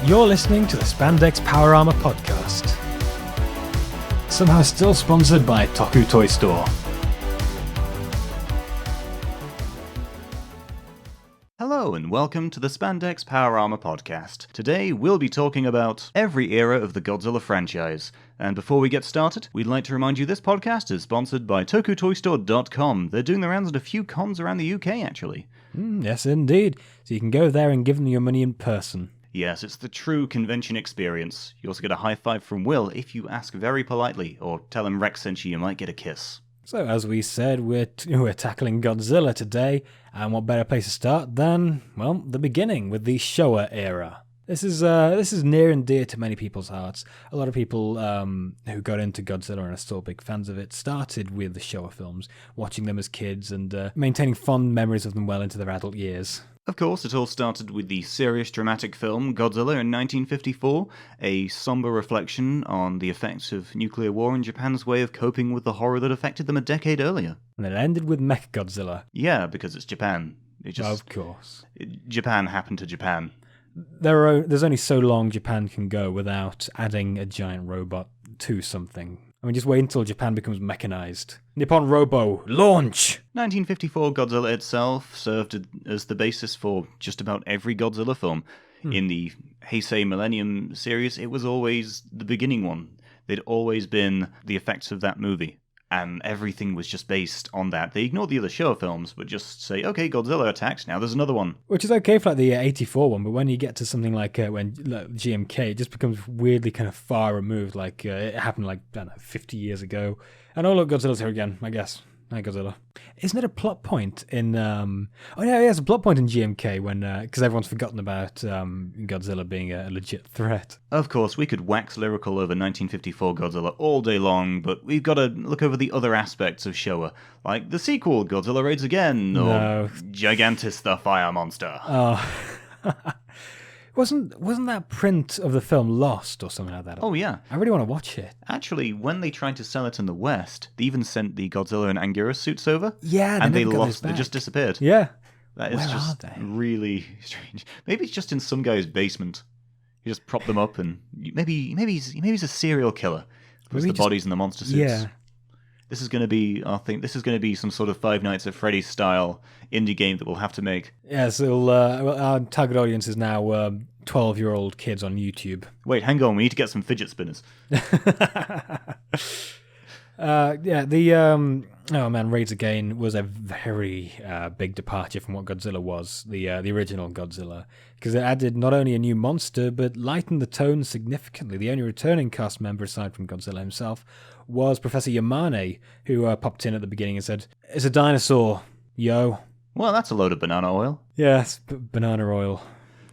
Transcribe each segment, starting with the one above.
You're listening to the Spandex Power Armour podcast. Somehow still sponsored by Toku Toy Store. Hello and welcome to the Spandex Power Armour podcast. Today we'll be talking about every era of the Godzilla franchise. And before we get started, we'd like to remind you this podcast is sponsored by TokuToyStore.com. They're doing the rounds at a few cons around the UK actually. Yes, indeed. So you can go there and give them your money in person. Yes, it's the true convention experience. You also get a high five from Will if you ask very politely, or tell him Rex sent you might get a kiss. So as we said, we're tackling Godzilla today, and what better place to start than, well, the beginning with the Showa era. This is near and dear to many people's hearts. A lot of people who got into Godzilla and are still big fans of it started with the Showa films, watching them as kids and maintaining fond memories of them well into their adult years. Of course, it all started with the serious dramatic film Godzilla in 1954, a somber reflection on the effects of nuclear war and Japan's way of coping with the horror that affected them a decade earlier. And it ended with Mechagodzilla. Yeah, because it's Japan. Of course. Japan happened to Japan. There's only so long Japan can go without adding a giant robot to something. I mean, just wait until Japan becomes mechanized. Nippon Robo, launch! 1954 Godzilla itself served as the basis for just about every Godzilla film. In the Heisei Millennium series, it was always the beginning one. They'd always been the effects of that movie. And everything was just based on that. They ignored the other Showa films, but just say, okay, Godzilla attacked, now there's another one. Which is okay for like the 84 one, but when you get to something like GMK, it just becomes weirdly kind of far removed, like it happened like, I don't know, 50 years ago. And oh look, Godzilla's here again, I guess. Hi, Godzilla. Isn't it a plot point in... it's a plot point in GMK when... Because everyone's forgotten about Godzilla being a legit threat. Of course, we could wax lyrical over 1954 Godzilla all day long, but we've got to look over the other aspects of Showa, like the sequel, Godzilla Raids Again, or Gigantis the Fire Monster. Oh... Wasn't that print of the film lost or something like that? Oh, yeah. I really want to watch it. Actually, when they tried to sell it in the West, they even sent the Godzilla and Anguirus suits over. Yeah, and they just disappeared. Yeah. That is just really strange. Maybe it's just in some guy's basement. He just propped them up and maybe he's a serial killer. Puts the bodies in the monster suits. Yeah. This is going to be, I think, some sort of Five Nights at Freddy's style indie game that we'll have to make. Yeah, so our target audience is now 12-year-old kids on YouTube. Wait, hang on, we need to get some fidget spinners. Raids Again was a very big departure from what Godzilla was, the original Godzilla, because it added not only a new monster, but lightened the tone significantly. The only returning cast member, aside from Godzilla himself, was Professor Yamane, who popped in at the beginning and said, "It's a dinosaur, yo." Well, that's a load of banana oil. Yes, banana oil.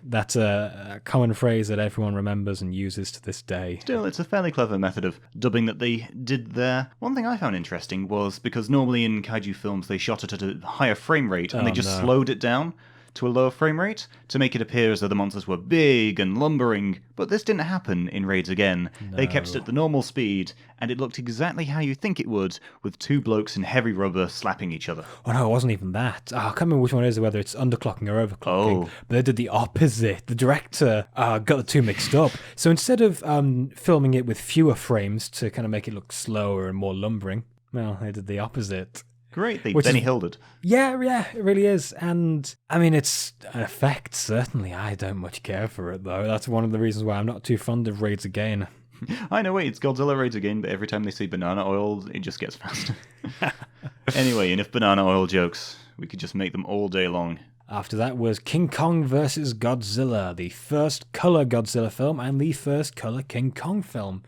That's a common phrase that everyone remembers and uses to this day. Still, it's a fairly clever method of dubbing that they did there. One thing I found interesting was because normally in kaiju films they shot it at a higher frame rate and they just slowed it down to a lower frame rate to make it appear as though the monsters were big and lumbering, but this didn't happen in Raids Again. No. They kept it at the normal speed, and it looked exactly how you think it would, with two blokes in heavy rubber slapping each other. Oh no, it wasn't even that. I can't remember which one it is, whether it's underclocking or overclocking, but they did the opposite. The director got the two mixed up. So instead of filming it with fewer frames to kind of make it look slower and more lumbering, well, they did the opposite. Great, they Benny Hilled it. Yeah, it really is. And, I mean, it's an effect, certainly. I don't much care for it, though. That's one of the reasons why I'm not too fond of Raids Again. I know, wait, it's Godzilla Raids Again, but every time they say banana oil, it just gets faster. Anyway, enough banana oil jokes. We could just make them all day long. After that was King Kong vs. Godzilla, the first colour Godzilla film and the first colour King Kong film.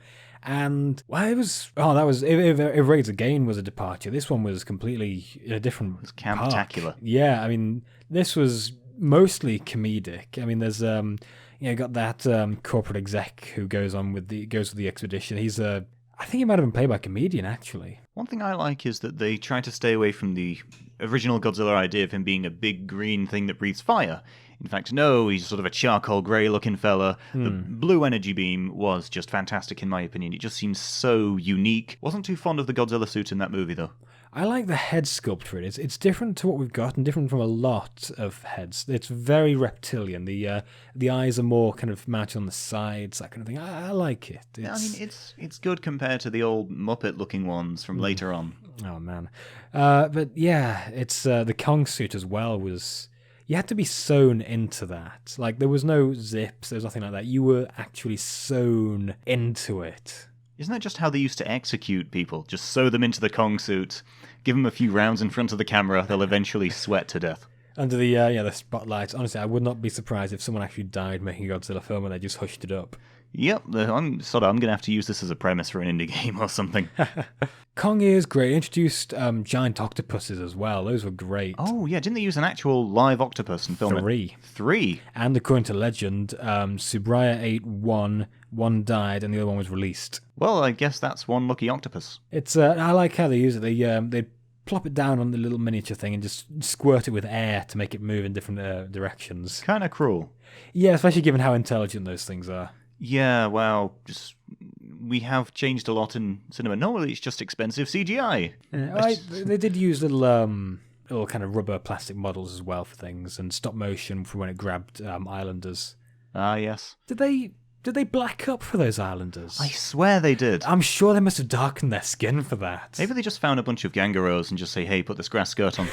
And if Raids Again was a departure, this one was completely in a different. It was camptacular. Yeah, I mean, this was mostly comedic. I mean, there's got that corporate exec who goes with the expedition. He's I think he might have been played by a comedian actually. One thing I like is that they try to stay away from the original Godzilla idea of him being a big green thing that breathes fire. In fact, no, he's sort of a charcoal grey-looking fella. The blue energy beam was just fantastic, in my opinion. It just seems so unique. Wasn't too fond of the Godzilla suit in that movie, though. I like the head sculpt for it. It's different to what we've got and different from a lot of heads. It's very reptilian. The eyes are more kind of mounted on the sides, that kind of thing. I like it. I mean, it's good compared to the old Muppet-looking ones from later on. Oh, man. But yeah, it's the Kong suit as well was... You had to be sewn into that. Like, there was no zips, there was nothing like that. You were actually sewn into it. Isn't that just how they used to execute people? Just sew them into the Kong suit, give them a few rounds in front of the camera, they'll eventually sweat to death. Under the spotlights. Honestly, I would not be surprised if someone actually died making a Godzilla film and they just hushed it up. Yep, I'm going to have to use this as a premise for an indie game or something. Kong is great. Introduced giant octopuses as well. Those were great. Oh, yeah. Didn't they use an actual live octopus and film it? Three. And according to legend, Subraya ate one died, and the other one was released. Well, I guess that's one lucky octopus. It's I like how they use it. They plop it down on the little miniature thing and just squirt it with air to make it move in different directions. Kind of cruel. Yeah, especially given how intelligent those things are. Yeah, well, we have changed a lot in cinema. Normally, it's just expensive CGI. They did use little kind of rubber plastic models as well for things, and stop motion for when it grabbed islanders. Ah, yes. Did they black up for those islanders? I swear they did. I'm sure they must have darkened their skin for that. Maybe they just found a bunch of Gangaros and just say, hey, put this grass skirt on.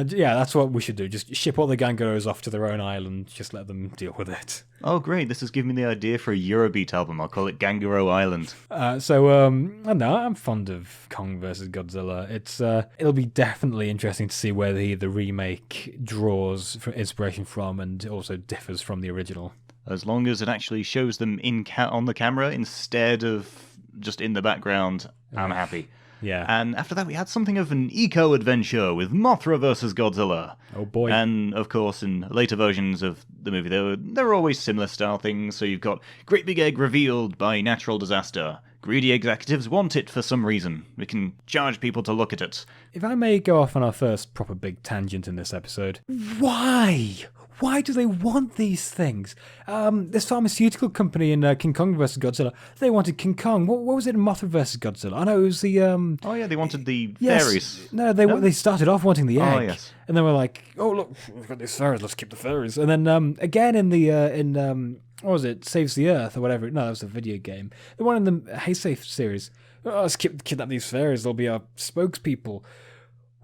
Yeah, that's what we should do. Just ship all the Gangaros off to their own island. Just let them deal with it. Oh, great. This has given me the idea for a Eurobeat album. I'll call it Gangaro Island. I don't know. I'm fond of Kong vs. Godzilla. It'll be definitely interesting to see where the remake draws for inspiration from and also differs from the original. As long as it actually shows them on the camera instead of just in the background, I'm happy. Yeah. And after that, we had something of an eco-adventure with Mothra vs. Godzilla. Oh, boy. And, of course, in later versions of the movie, there were always similar style things. So you've got great big egg revealed by natural disaster. Greedy executives want it for some reason. We can charge people to look at it. If I may go off on our first proper big tangent in this episode. Why? Why do they want these things? This pharmaceutical company in King Kong vs. Godzilla, they wanted King Kong. What was it in Mothra vs. Godzilla? I know it was the... Oh, yeah, they wanted the fairies. No, they started off wanting the egg. Oh, yes. And then we're like, oh, look, we've got these fairies, let's keep the fairies. And then again in what was it, Saves the Earth or whatever. No, that was a video game. The one in the Heisei series. Oh, let's kidnap these fairies, they'll be our spokespeople.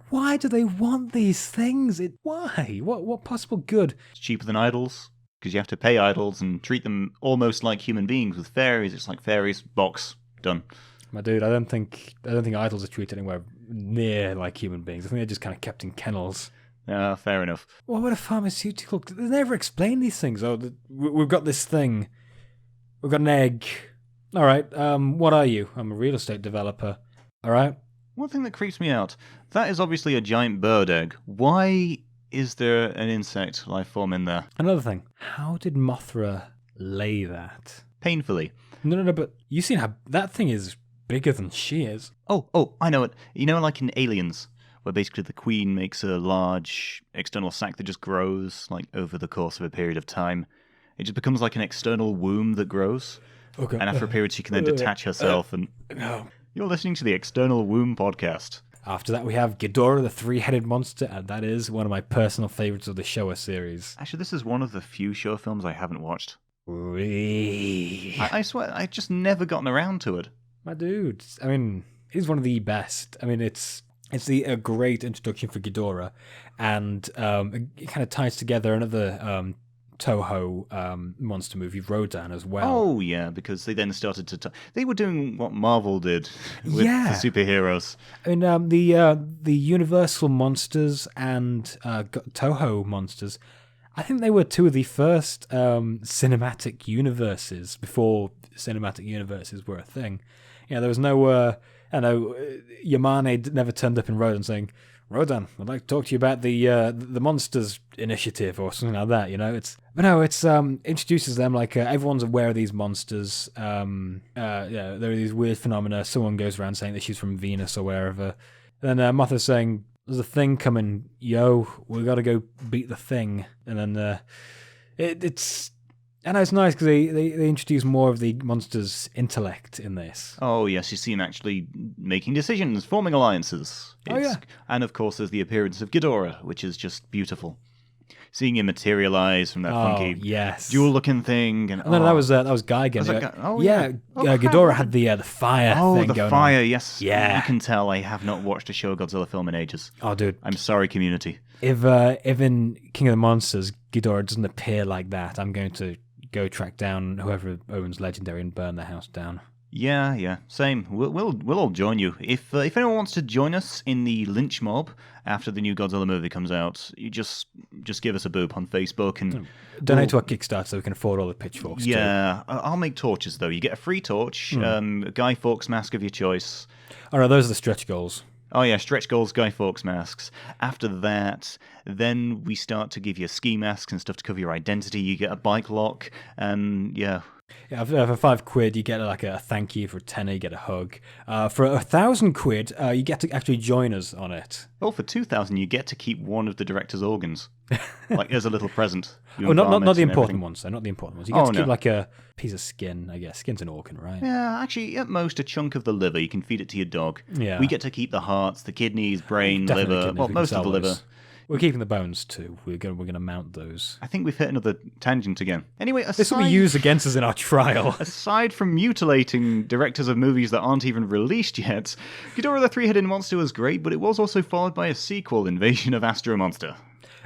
Why do they want these things? Why? What possible good? It's cheaper than idols, because you have to pay idols and treat them almost like human beings. With fairies, it's like fairies, box, done. My dude, I don't think idols are treated anywhere near like human beings. I think they're just kind of kept in kennels. Fair enough. What would a pharmaceutical... They never explain these things. Oh, we've got this thing. We've got an egg. All right, what are you? I'm a real estate developer. All right? One thing that creeps me out, that is obviously a giant bird egg. Why is there an insect life form in there? Another thing, how did Mothra lay that? Painfully. No, but you seen how that thing is bigger than she is. Oh, I know it. You know, like in Aliens, where basically the queen makes a large external sac that just grows, like, over the course of a period of time. It just becomes like an external womb that grows. Okay. And after a period, she can then detach herself and... No. You're listening to the External Womb podcast. After that, we have Ghidorah, the three-headed monster, and that is one of my personal favorites of the Showa series. Actually, this is one of the few Showa films I haven't watched. Really? I swear, I've just never gotten around to it. My dude, I mean, it's one of the best. I mean, it's a great introduction for Ghidorah, and it kind of ties together another Toho monster movie, Rodan, as well. Oh, yeah, because they then started to... They were doing what Marvel did with the superheroes. I mean, the Universal monsters and Toho monsters, I think they were two of the first cinematic universes before cinematic universes were a thing. Yeah, there was no... Yamane never turned up in Rodan saying... Rodan, I'd like to talk to you about the Monsters Initiative or something like that, you know? It's introduces them like everyone's aware of these monsters. There are these weird phenomena. Someone goes around saying that she's from Venus or wherever. Then Mothra's saying, there's a thing coming, yo, we gotta go beat the thing. And then it's And it's nice because they introduce more of the monster's intellect in this. Oh, yes, you see him actually making decisions, forming alliances. And, of course, there's the appearance of Ghidorah, which is just beautiful. Seeing him materialize from that funky jewel-looking thing. And, no, that was Gigan. Ghidorah had the fire thing going on. Oh, the fire, yes. Yeah. You can tell I have not watched a Showa Godzilla film in ages. Oh, dude. I'm sorry, community. If in King of the Monsters, Ghidorah doesn't appear like that, I'm going to go track down whoever owns Legendary and burn their house down. Yeah, same. We'll all join you. If anyone wants to join us in the lynch mob after the new Godzilla movie comes out, you just give us a boop on Facebook and donate to our Kickstarter so we can afford all the pitchforks. Yeah, I'll make torches though. You get a free torch, Guy Fawkes mask of your choice. Oh no, those are the stretch goals. Oh yeah, stretch goals, Guy Fawkes masks. After that, then we start to give you ski masks and stuff to cover your identity. You get a bike lock, and yeah. Yeah, for £5 you get like a thank you. For £10 you get a hug. For £1,000 you get to actually join us on it. Oh, for £2,000 you get to keep one of the director's organs, like as a little present. Not the important ones. Though, not the important ones. You get to keep like a piece of skin. I guess skin's an organ, right? Yeah, actually, at most a chunk of the liver. You can feed it to your dog. Yeah, we get to keep the hearts, the kidneys, brain, liver. Well, most of the liver. We're keeping the bones too. We're gonna mount those. I think we've hit another tangent again. Anyway, this will be used against us in our trial. Aside from mutilating directors of movies that aren't even released yet, Ghidorah the Three-Headed Monster was great, but it was also followed by a sequel, Invasion of Astro Monster.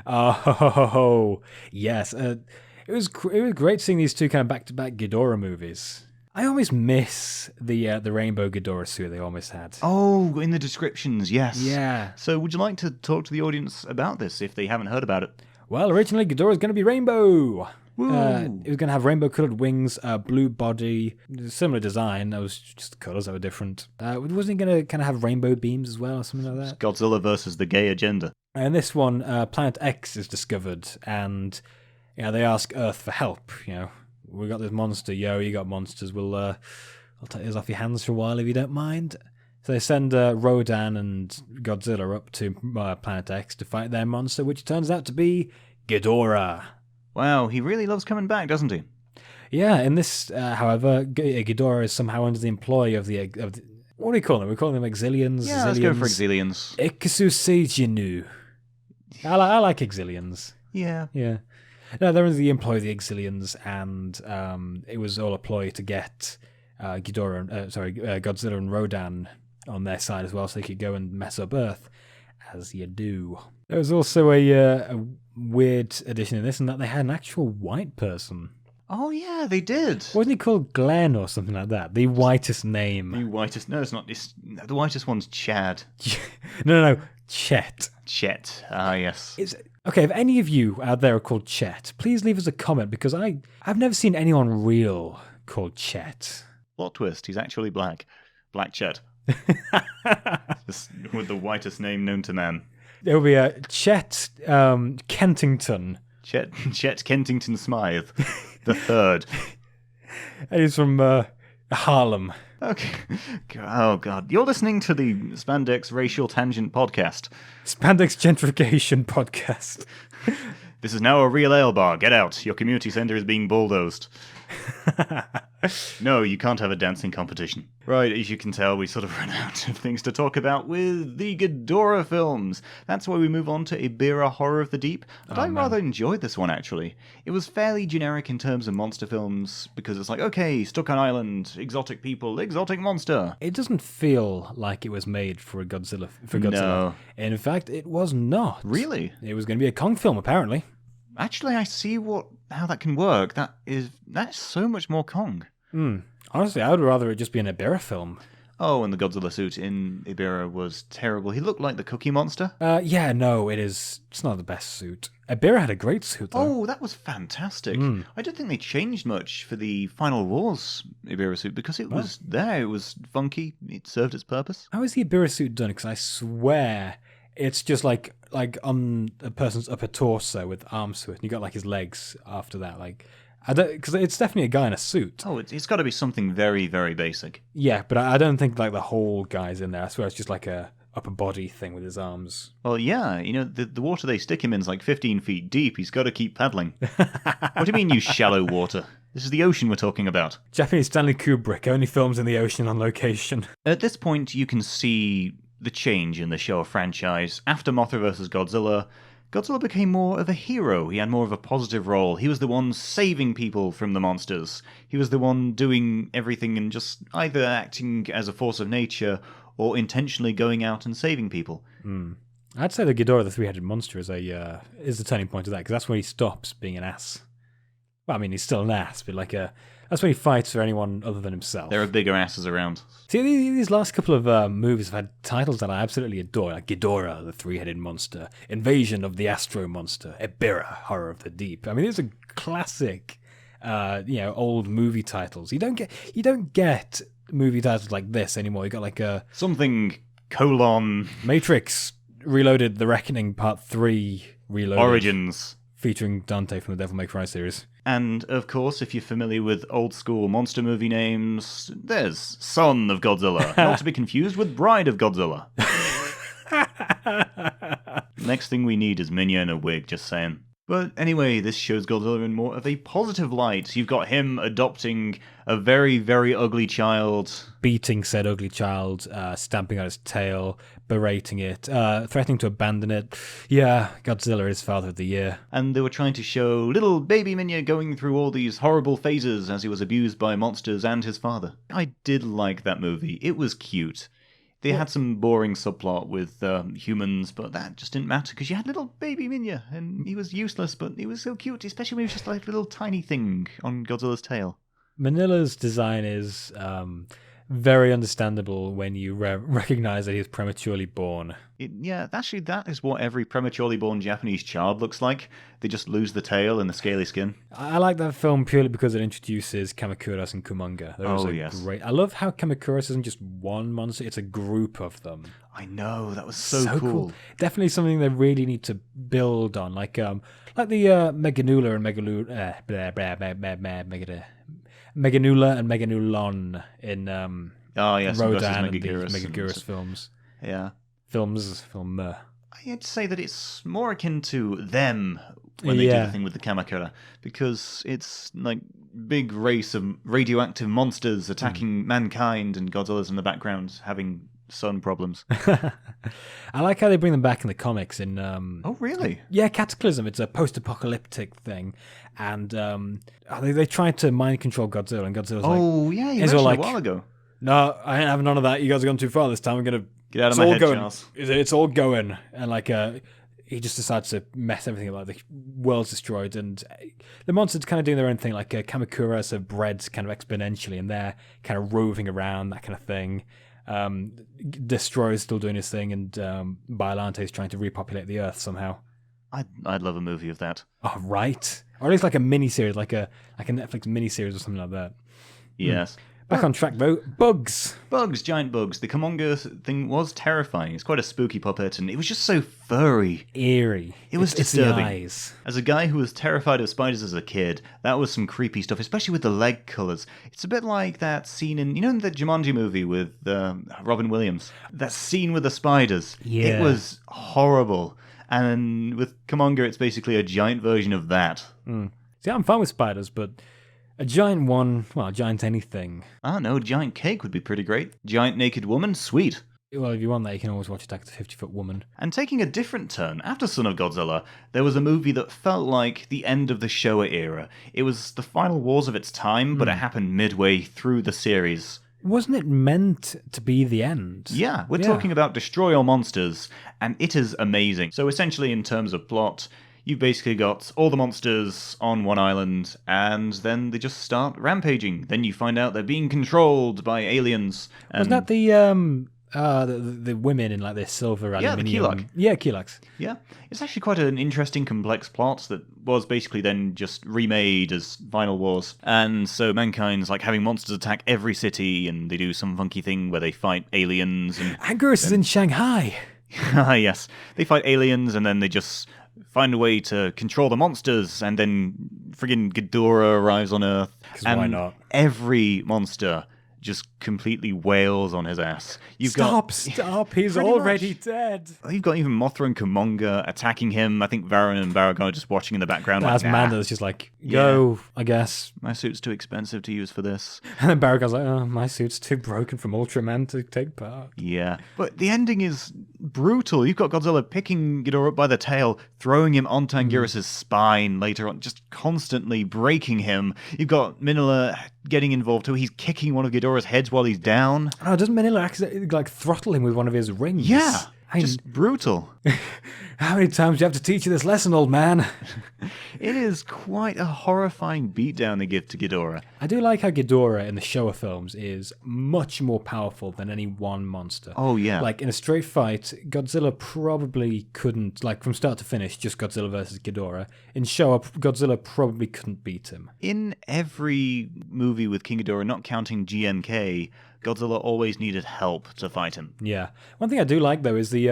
Oh yes, it was great seeing these two kind of back-to-back Ghidorah movies. I always miss the rainbow Ghidorah suit they almost had. Oh, in the descriptions, yes. Yeah. So would you like to talk to the audience about this if they haven't heard about it? Well, originally Ghidorah was going to be rainbow. It was going to have rainbow-coloured wings, blue body, similar design. That was just the colours that were different. Wasn't he going to kind of have rainbow beams as well or something like that? It's Godzilla versus the gay agenda. And this one, Planet X is discovered, and they ask Earth for help, We got this monster, you got monsters. I'll take those off your hands for a while if you don't mind. So they send Rodan and Godzilla up to Planet X to fight their monster, which turns out to be Ghidorah. Wow, he really loves coming back, doesn't he? Yeah, in this, however, Ghidorah is somehow under the employ of the what do we call them? We call them Exilians. Yeah, let's go for Exilians. Ikususeijinu. I like Exilians. Yeah. No, they're under the employ of the Exilians, and it was all a ploy to get Godzilla and Rodan on their side as well, so they could go and mess up Earth, as you do. There was also a weird addition in this, in that they had an actual white person. Oh yeah, they did. Wasn't he called Glenn or something like that? The whitest name. The whitest? No, it's not. The whitest one's Chad. No, Chet. Chet. Ah, yes. Okay, if any of you out there are called Chet, please leave us a comment, because I've never seen anyone real called Chet. Plot twist, he's actually black. Black Chet. With the whitest name known to man. It will be Chet Kentington. Chet Kentington Smythe, the third. And he's from Harlem. Okay. Oh, God. You're listening to the Spandex Racial Tangent Podcast. Spandex Gentrification Podcast. This is now a real ale bar. Get out. Your community centre is being bulldozed. No, you can't have a dancing competition. Right, as you can tell, we sort of run out of things to talk about with the Ghidorah films. That's why we move on to Ebirah Horror of the Deep. But I rather enjoyed this one, actually. It was fairly generic in terms of monster films, because it's like, okay, stuck on island, exotic people, exotic monster. It doesn't feel like it was made for Godzilla. No. In fact, it was not. Really? It was going to be a Kong film, apparently. Actually, I see how that can work. That's so much more Kong. Honestly, I would rather it just be an Ebirah film. Oh, and the Godzilla suit in Ebirah was terrible. He looked like the Cookie Monster. Yeah, no, it's not the best suit. Ebirah had a great suit, though. Oh, that was fantastic. I don't think they changed much for the Final Wars Ebirah suit, because it was there. It was funky. It served its purpose. How is the Ebirah suit done? Because I swear it's just like on a person's upper torso with arms to it, and you got like his legs after that. Because it's definitely a guy in a suit. Oh, it's got to be something very, very basic. Yeah, but I don't think like the whole guy's in there. I swear it's just like a upper body thing with his arms. Well, yeah, the water they stick him in is like 15 feet deep. He's got to keep paddling. What do you mean, you shallow water? This is the ocean we're talking about. Japanese Stanley Kubrick only films in the ocean on location. At this point, you can see the change in the Showa franchise. After Mothra vs. Godzilla, Godzilla became more of a hero. He had more of a positive role. He was the one saving people from the monsters. He was the one doing everything and just either acting as a force of nature or intentionally going out and saving people. I'd say the Ghidorah, the three-headed monster, is the turning point of that, because that's when he stops being an ass. Well, I mean, he's still an ass, but that's when he fights for anyone other than himself. There are bigger asses around. See, these last couple of movies have had titles that I absolutely adore, like Ghidorah, the three-headed monster, Invasion of the Astro Monster, Ebirah, Horror of the Deep. I mean, these are classic, old movie titles. You don't get movie titles like this anymore. You got like a something : Matrix Reloaded: The Reckoning Part 3 Reloaded. Origins. Featuring Dante from the Devil May Cry series. And, of course, if you're familiar with old-school monster movie names, there's Son of Godzilla, not to be confused with Bride of Godzilla. Next thing we need is Minya in a wig, just saying. But anyway, this shows Godzilla in more of a positive light. You've got him adopting a very, very ugly child. Beating said ugly child, stamping on his tail, berating it, threatening to abandon it. Yeah, Godzilla is Father of the Year. And they were trying to show little baby Minya going through all these horrible phases as he was abused by monsters and his father. I did like that movie. It was cute. They had some boring subplot with humans, but that just didn't matter because you had little baby Minya, and he was useless, but he was so cute, especially when he was just like a little tiny thing on Godzilla's tail. Manila's design is very understandable when you recognize that he was prematurely born. Actually, that is what every prematurely born Japanese child looks like. They just lose the tail and the scaly skin. I like that film purely because it introduces Kamacuras and Kumonga. Yes. Great. I love how Kamacuras isn't just one monster, it's a group of them. I know, that was so cool. Definitely something they really need to build on, like the Meganula and Meganula and Meganulon in Rodan and the Megaguirus films. Yeah. Film. I'd say that it's more akin to them when they do the thing with the Kamakura, because it's like big race of radioactive monsters attacking mankind, and Godzilla's in the background having sun problems. I like how they bring them back in the comics. Oh, really? Yeah, Cataclysm. It's a post-apocalyptic thing, and they tried to mind control Godzilla, and Godzilla's you mentioned a while ago. No, I ain't having none of that. You guys are going too far this time. I'm gonna get out of my head, Charles. It's all going, and he just decides to mess everything up. Like the world's destroyed, and the monsters kind of doing their own thing. Like Kamacuras have bred kind of exponentially, and they're kind of roving around, that kind of thing. Destroyer's still doing his thing, and Biolante's trying to repopulate the Earth somehow. I'd love a movie of that. Oh, right. Or at least like a mini-series, like a Netflix mini-series or something like that. Yes. Back on track, though. Bugs, giant bugs. The Kumonga thing was terrifying. It's quite a spooky puppet, and it was just so furry. Eerie. It was disturbing. The eyes. As a guy who was terrified of spiders as a kid, that was some creepy stuff, especially with the leg colours. It's a bit like that scene in the Jumanji movie with Robin Williams. That scene with the spiders. Yeah. It was horrible. And with Kumonga, it's basically a giant version of that. See, I'm fine with spiders, but a giant one, well, a giant anything. No, giant cake would be pretty great. Giant naked woman, sweet. Well, if you want that, you can always watch Attack of the 50-Foot Woman. And taking a different turn, after Son of Godzilla, there was a movie that felt like the end of the Showa era. It was the final wars of its time, but it happened midway through the series. Wasn't it meant to be the end? Yeah, we're talking about Destroy All Monsters, and it is amazing. So essentially, in terms of plot, you've basically got all the monsters on one island, and then they just start rampaging. Then you find out they're being controlled by aliens. Wasn't that the women in like this silver aluminium? Yeah, the Keelaks. Yeah, it's actually quite an interesting, complex plot that was basically then just remade as Final Wars. And so mankind's like having monsters attack every city, and they do some funky thing where they fight aliens. And Anguirus is in Shanghai. Yes, they fight aliens, and then they just find a way to control the monsters, and then friggin' Ghidorah arrives on Earth. And why not? Every monster just completely wails on his ass. Stop! He's already dead. You've got even Mothra and Kumonga attacking him. I think Varan and Baragon are just watching in the background. As Manda's just like, go, I guess. My suit's too expensive to use for this. And then Baragon's like, oh, my suit's too broken from Ultraman to take part. Yeah. But the ending is brutal. You've got Godzilla picking Ghidorah up by the tail, throwing him on Tanguirus' spine later on, just constantly breaking him. You've got Minilla getting involved too. He's kicking one of Ghidorah's heads while he's down. Oh, doesn't Minilla accidentally throttle him with one of his rings? Yeah. Just brutal. How many times do you have to teach you this lesson, old man? It is quite a horrifying beatdown they give to Ghidorah. I do like how Ghidorah in the Showa films is much more powerful than any one monster. Oh, yeah. Like, in a straight fight, Godzilla probably couldn't, like, from start to finish, just Godzilla versus Ghidorah. In Showa, Godzilla probably couldn't beat him. In every movie with King Ghidorah, not counting GMK, Godzilla always needed help to fight him. Yeah. One thing I do like, though, is the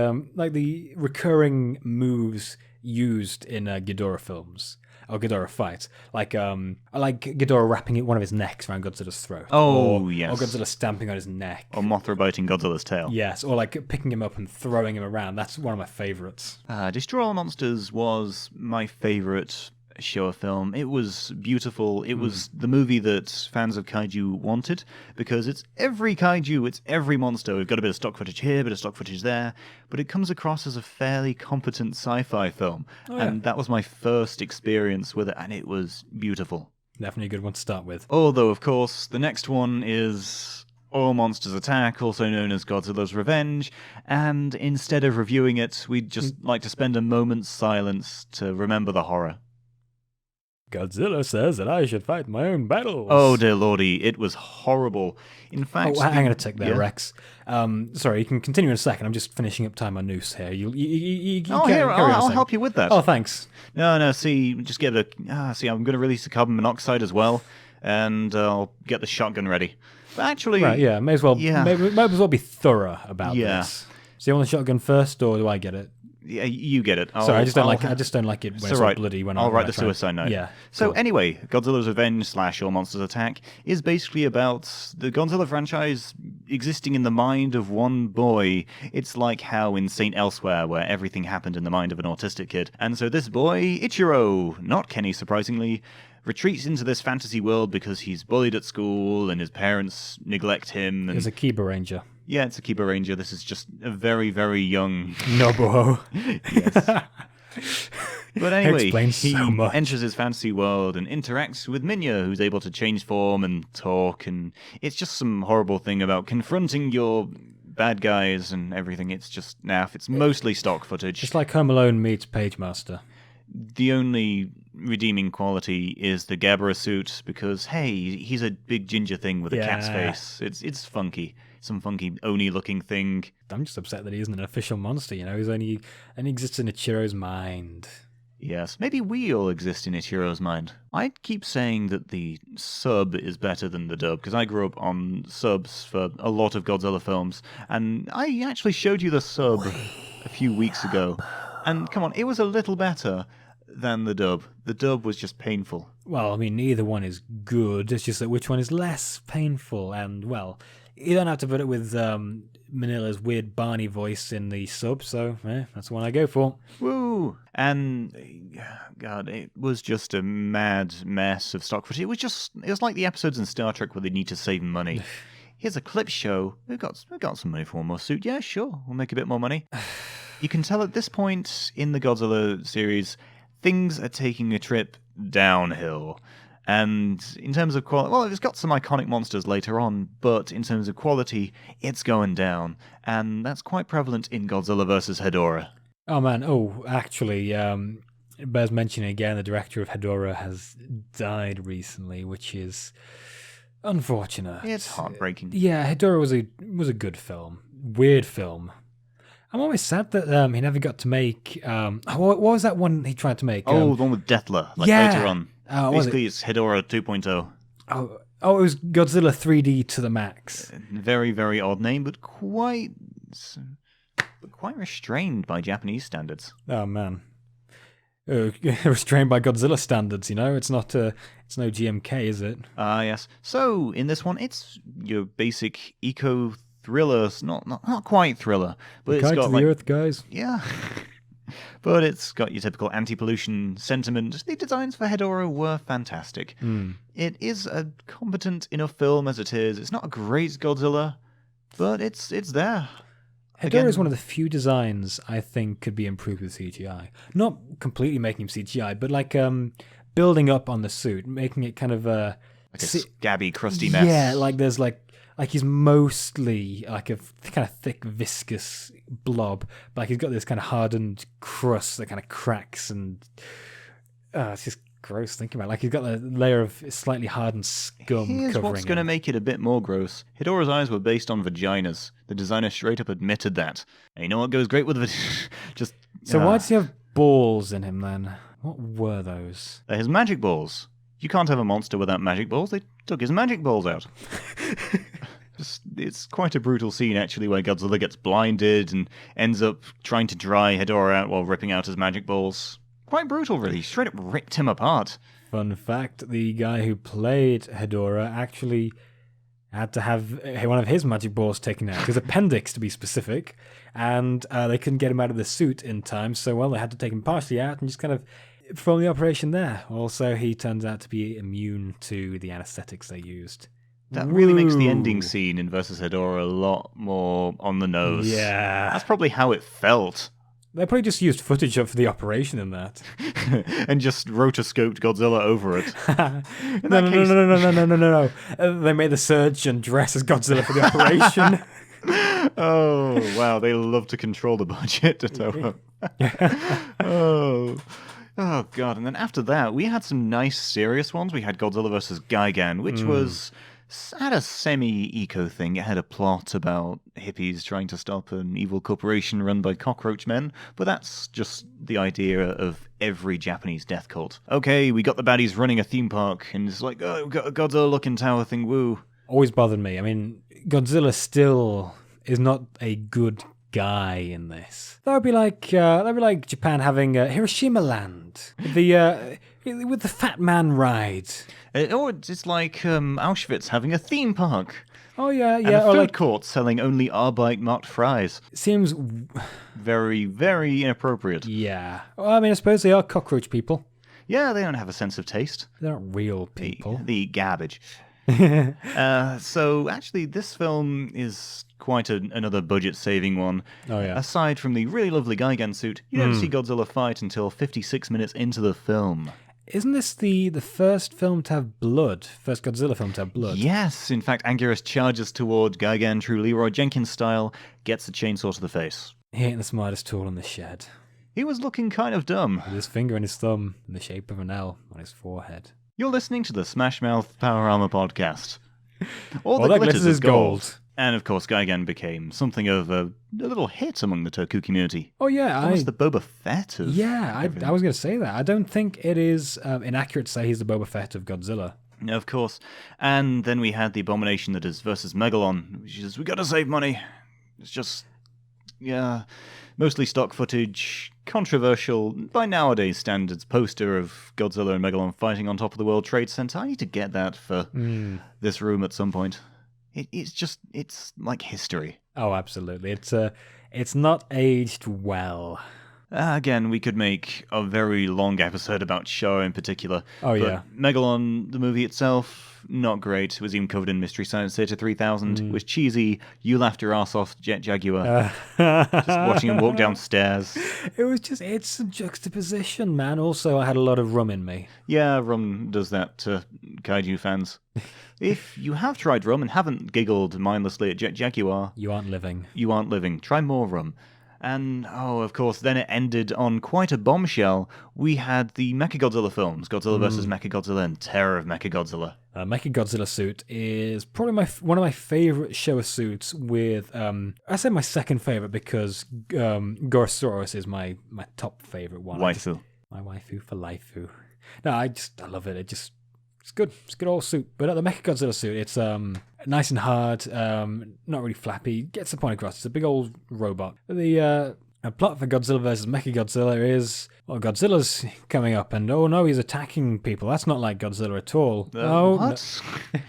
recurring moves used in Ghidorah films. Or Ghidorah fights. Like, I like Ghidorah wrapping one of his necks around Godzilla's throat. Yes. Or Godzilla stamping on his neck. Or Mothra biting Godzilla's tail. Yes, or like picking him up and throwing him around. That's one of my favourites. Destroy All Monsters was my favourite Showa film. It was beautiful. It was the movie that fans of kaiju wanted, because it's every kaiju, it's every monster. We've got a bit of stock footage here, a bit of stock footage there, but it comes across as a fairly competent sci-fi film. And that was my first experience with it, and it was beautiful. Definitely a good one to start with. Although, of course, the next one is All Monsters Attack, also known as Godzilla's Revenge, and instead of reviewing it, we'd just like to spend a moment's silence to remember the horror. Godzilla says that I should fight my own battles. Oh, dear lordy, it was horrible. In fact... Oh, hang on a tick there, Rex. Sorry, you can continue in a second. I'm just finishing up time on Noose here. I'll help you with that. Oh, thanks. No, see, just get I'm going to release the carbon monoxide as well, and I'll get the shotgun ready. But actually... Right, yeah, may as well be thorough about this. So you want the shotgun first, or do I get it? Yeah, you get it. Sorry, I just don't like it when it's all bloody. I'll write the suicide note. Yeah. So anyway, Godzilla's Revenge / All Monsters Attack is basically about the Godzilla franchise existing in the mind of one boy. It's like how in Saint Elsewhere, where everything happened in the mind of an autistic kid. And so this boy, Ichiro, not Kenny surprisingly, retreats into this fantasy world because he's bullied at school and his parents neglect him. He's a Kiba Ranger. Yeah, it's a Kiba Ranger. This is just a very, very young... Nobuo. Yes. But anyway, he so enters his fantasy world and interacts with Minya, who's able to change form and talk, and it's just some horrible thing about confronting your bad guys and everything. It's just naff. It's mostly stock footage. It's like Home Alone meets Pagemaster. The only redeeming quality is the Gabara suit, because, hey, he's a big ginger thing with a cat's face. It's funky. Some funky Oni-looking thing. I'm just upset that he isn't an official monster, you know? He's only exists in Ichiro's mind. Yes, maybe we all exist in Ichiro's mind. I keep saying that the sub is better than the dub, because I grew up on subs for a lot of Godzilla films, and I actually showed you the sub a few weeks ago. And come on, it was a little better than the dub. The dub was just painful. Well, I mean, neither one is good. It's just that which one is less painful, and, well... You don't have to put it with Manila's weird Barney voice in the sub, so that's the one I go for. Woo! And, God, it was just a mad mess of stock footage. It was like the episodes in Star Trek where they need to save money. Here's a clip show. We've got some money for one more suit. Yeah, sure, we'll make a bit more money. You can tell at this point in the Godzilla series, things are taking a trip downhill. And in terms of quality, well, it's got some iconic monsters later on, but in terms of quality, it's going down. And that's quite prevalent in Godzilla vs. Hedorah. Oh, man. Oh, actually, it bears mentioning again, the director of Hedorah has died recently, which is unfortunate. It's heartbreaking. Yeah, Hedorah was a good film. Weird film. I'm always sad that he never got to make... what was that one he tried to make? The one with Deathler, later on. Basically, it's Hedorah 2.0. Oh, it was Godzilla 3D to the max. Very, very odd name, but quite restrained by Japanese standards. Oh, man. restrained by Godzilla standards, it's not it's no GMK, is it? Yes. So, in this one, it's your basic eco thriller, not quite thriller, but it's got to the Earth, guys. Yeah. But it's got your typical anti-pollution sentiment. The designs for Hedorah were fantastic. It is a competent enough film as it is. It's not a great Godzilla, but it's there. Hedorah is one of the few designs I think could be improved with CGI. Not completely making him CGI, but like building up on the suit, making it kind of like a scabby, crusty mess. Yeah, like there's like he's mostly like a kind of thick, viscous blob, but like he's got this kind of hardened crust that kind of cracks, and it's just gross thinking about it. Like he's got a layer of slightly hardened scum Here's covering what's going to make it a bit more gross. Hedorah's eyes were based on vaginas. The designer straight up admitted that. And you know what goes great with just... So why does he have balls in him then? What were those? They're his magic balls. You can't have a monster without magic balls. They took his magic balls out. It's quite a brutal scene, actually, where Godzilla gets blinded and ends up trying to dry Hedorah out while ripping out his magic balls. Quite brutal, really. Straight up ripped him apart. Fun fact, the guy who played Hedorah actually had to have one of his magic balls taken out, his appendix to be specific, and they couldn't get him out of the suit in time, so, well, they had to take him partially out and just kind of perform the operation there. Also, he turns out to be immune to the anesthetics they used. That really makes the ending scene in Versus Hedorah a lot more on the nose. Yeah. That's probably how it felt. They probably just used footage of the operation in that. And just rotoscoped Godzilla over it. No. They made the surgeon dress as Godzilla for the operation. Oh, wow. They love to control the budget, Toho. Oh, God. And then after that, we had some nice serious ones. We had Godzilla vs. Gigan, which had a semi-eco thing. It had a plot about hippies trying to stop an evil corporation run by cockroach men, but that's just the idea of every Japanese death cult. Okay, we got the baddies running a theme park, and it's like, oh, we've got a Godzilla-looking tower thing, woo. Always bothered me. I mean, Godzilla still is not a good guy in this. That would be like Japan having Hiroshima Land, with the Fat Man ride. It's like Auschwitz having a theme park. Oh yeah. And a food court selling only Arbeit marked fries. Seems very, very inappropriate. Yeah. Well, I mean, I suppose they are cockroach people. Yeah, they don't have a sense of taste. They're not real people. They eat garbage. So actually, this film is quite another budget-saving one. Oh yeah. Aside from the really lovely Gigan suit, you don't see Godzilla fight until 56 minutes into the film. Isn't this the first film to have blood? First Godzilla film to have blood? Yes. In fact, Anguirus charges toward Gigan, true Leroy Jenkins style, gets a chainsaw to the face. He ain't the smartest tool in the shed. He was looking kind of dumb. With his finger and his thumb in the shape of an L on his forehead. You're listening to the Smash Mouth Power Armor podcast. All that glitters is gold. And of course, Gigan became something of a little hit among the Toku community. Oh yeah, Almost the Boba Fett of I was going to say that. I don't think it is inaccurate to say he's the Boba Fett of Godzilla. Of course. And then we had the abomination that is versus Megalon, which is, we gotta save money. It's just, yeah, mostly stock footage, controversial, by nowadays standards, poster of Godzilla and Megalon fighting on top of the World Trade Center. I need to get that for this room at some point. It's like history. Oh, absolutely. It's not aged well. Again, we could make a very long episode about Showa in particular. Oh, yeah. Megalon, the movie itself, not great. It was even covered in Mystery Science Theater 3000. It was cheesy. You laughed your ass off, Jet Jaguar. Just watching him walk downstairs. It's a juxtaposition, man. Also, I had a lot of rum in me. Yeah, rum does that to kaiju fans. If you have tried rum and haven't giggled mindlessly at Jet Jaguar... You aren't living. You aren't living. Try more rum. And, of course, then it ended on quite a bombshell. We had the Mechagodzilla films, Godzilla vs. Mechagodzilla and Terror of Mechagodzilla. Mechagodzilla suit is probably one of my favorite Showa suits with, I say my second favorite because Gorosaurus is my top favorite one. Waifu. My waifu for laifu. No, I love it. It's good. It's a good old suit. But the Mechagodzilla suit, it's nice and hard, not really flappy. Gets the point across. It's a big old robot. The A plot for Godzilla vs. Mechagodzilla is, well, Godzilla's coming up, and oh no, he's attacking people. That's not like Godzilla at all. What? No.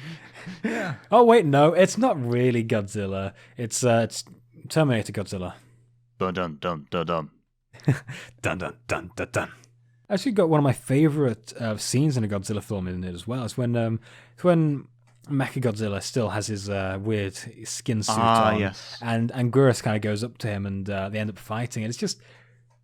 Yeah. Oh wait, no, it's not really Godzilla. It's Terminator Godzilla. Dun dun dun dun dun. Dun dun dun dun dun. I actually got one of my favorite scenes in a Godzilla film in it as well. It's when Mechagodzilla still has his weird skin suit on, yes. and Anguirus kind of goes up to him, and they end up fighting. And it's just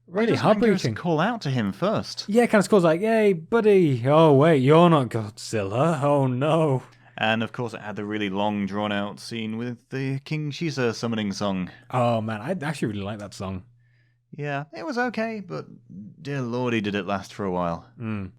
really heartbreaking. Call out to him first. Yeah, kind of calls like, "Hey, buddy! Oh wait, you're not Godzilla! Oh no!" And of course, it had the really long, drawn-out scene with the King Ghidorah summoning song. Oh man, I actually really like that song. Yeah, it was okay, but dear lordy, did it last for a while.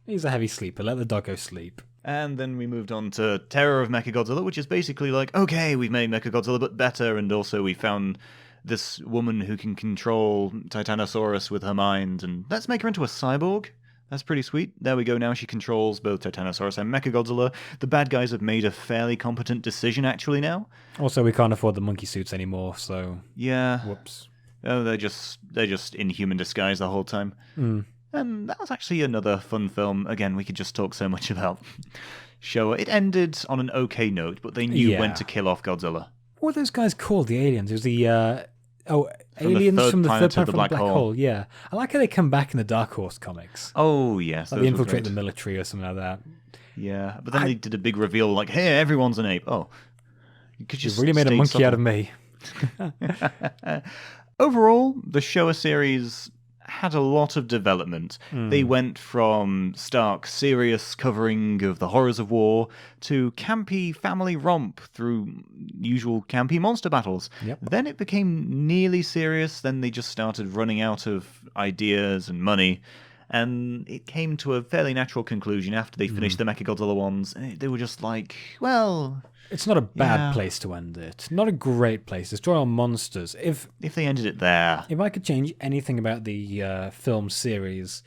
He's a heavy sleeper. Let the doggo sleep. And then we moved on to Terror of Mechagodzilla, which is basically like, okay, we've made Mechagodzilla but better, and also we found this woman who can control Titanosaurus with her mind, and let's make her into a cyborg. That's pretty sweet. There we go, now she controls both Titanosaurus and Mechagodzilla. The bad guys have made a fairly competent decision, actually, now. Also, we can't afford the monkey suits anymore, so... Yeah. Whoops. Oh, they're just in human disguise the whole time. And that was actually another fun film. Again, we could just talk so much about Showa. It ended on an okay note, but they knew when to kill off Godzilla. What were those guys called, the aliens? It was the... aliens from the third planet of from the black hole. Yeah. I like how they come back in the Dark Horse comics. Oh, yes. Like they infiltrate the military or something like that. Yeah, but then they did a big reveal like, hey, everyone's an ape. Oh. You really made a monkey out of me. Overall, the Showa series had a lot of development. They went from stark, serious covering of the horrors of war to campy family romp through usual campy monster battles. Yep. Then it became nearly serious, then they just started running out of ideas and money, and it came to a fairly natural conclusion after they finished the Mechagodzilla ones. They were just like, well... It's not a bad place to end it. Not a great place. Destroy All Monsters. If they ended it there. If I could change anything about the film series,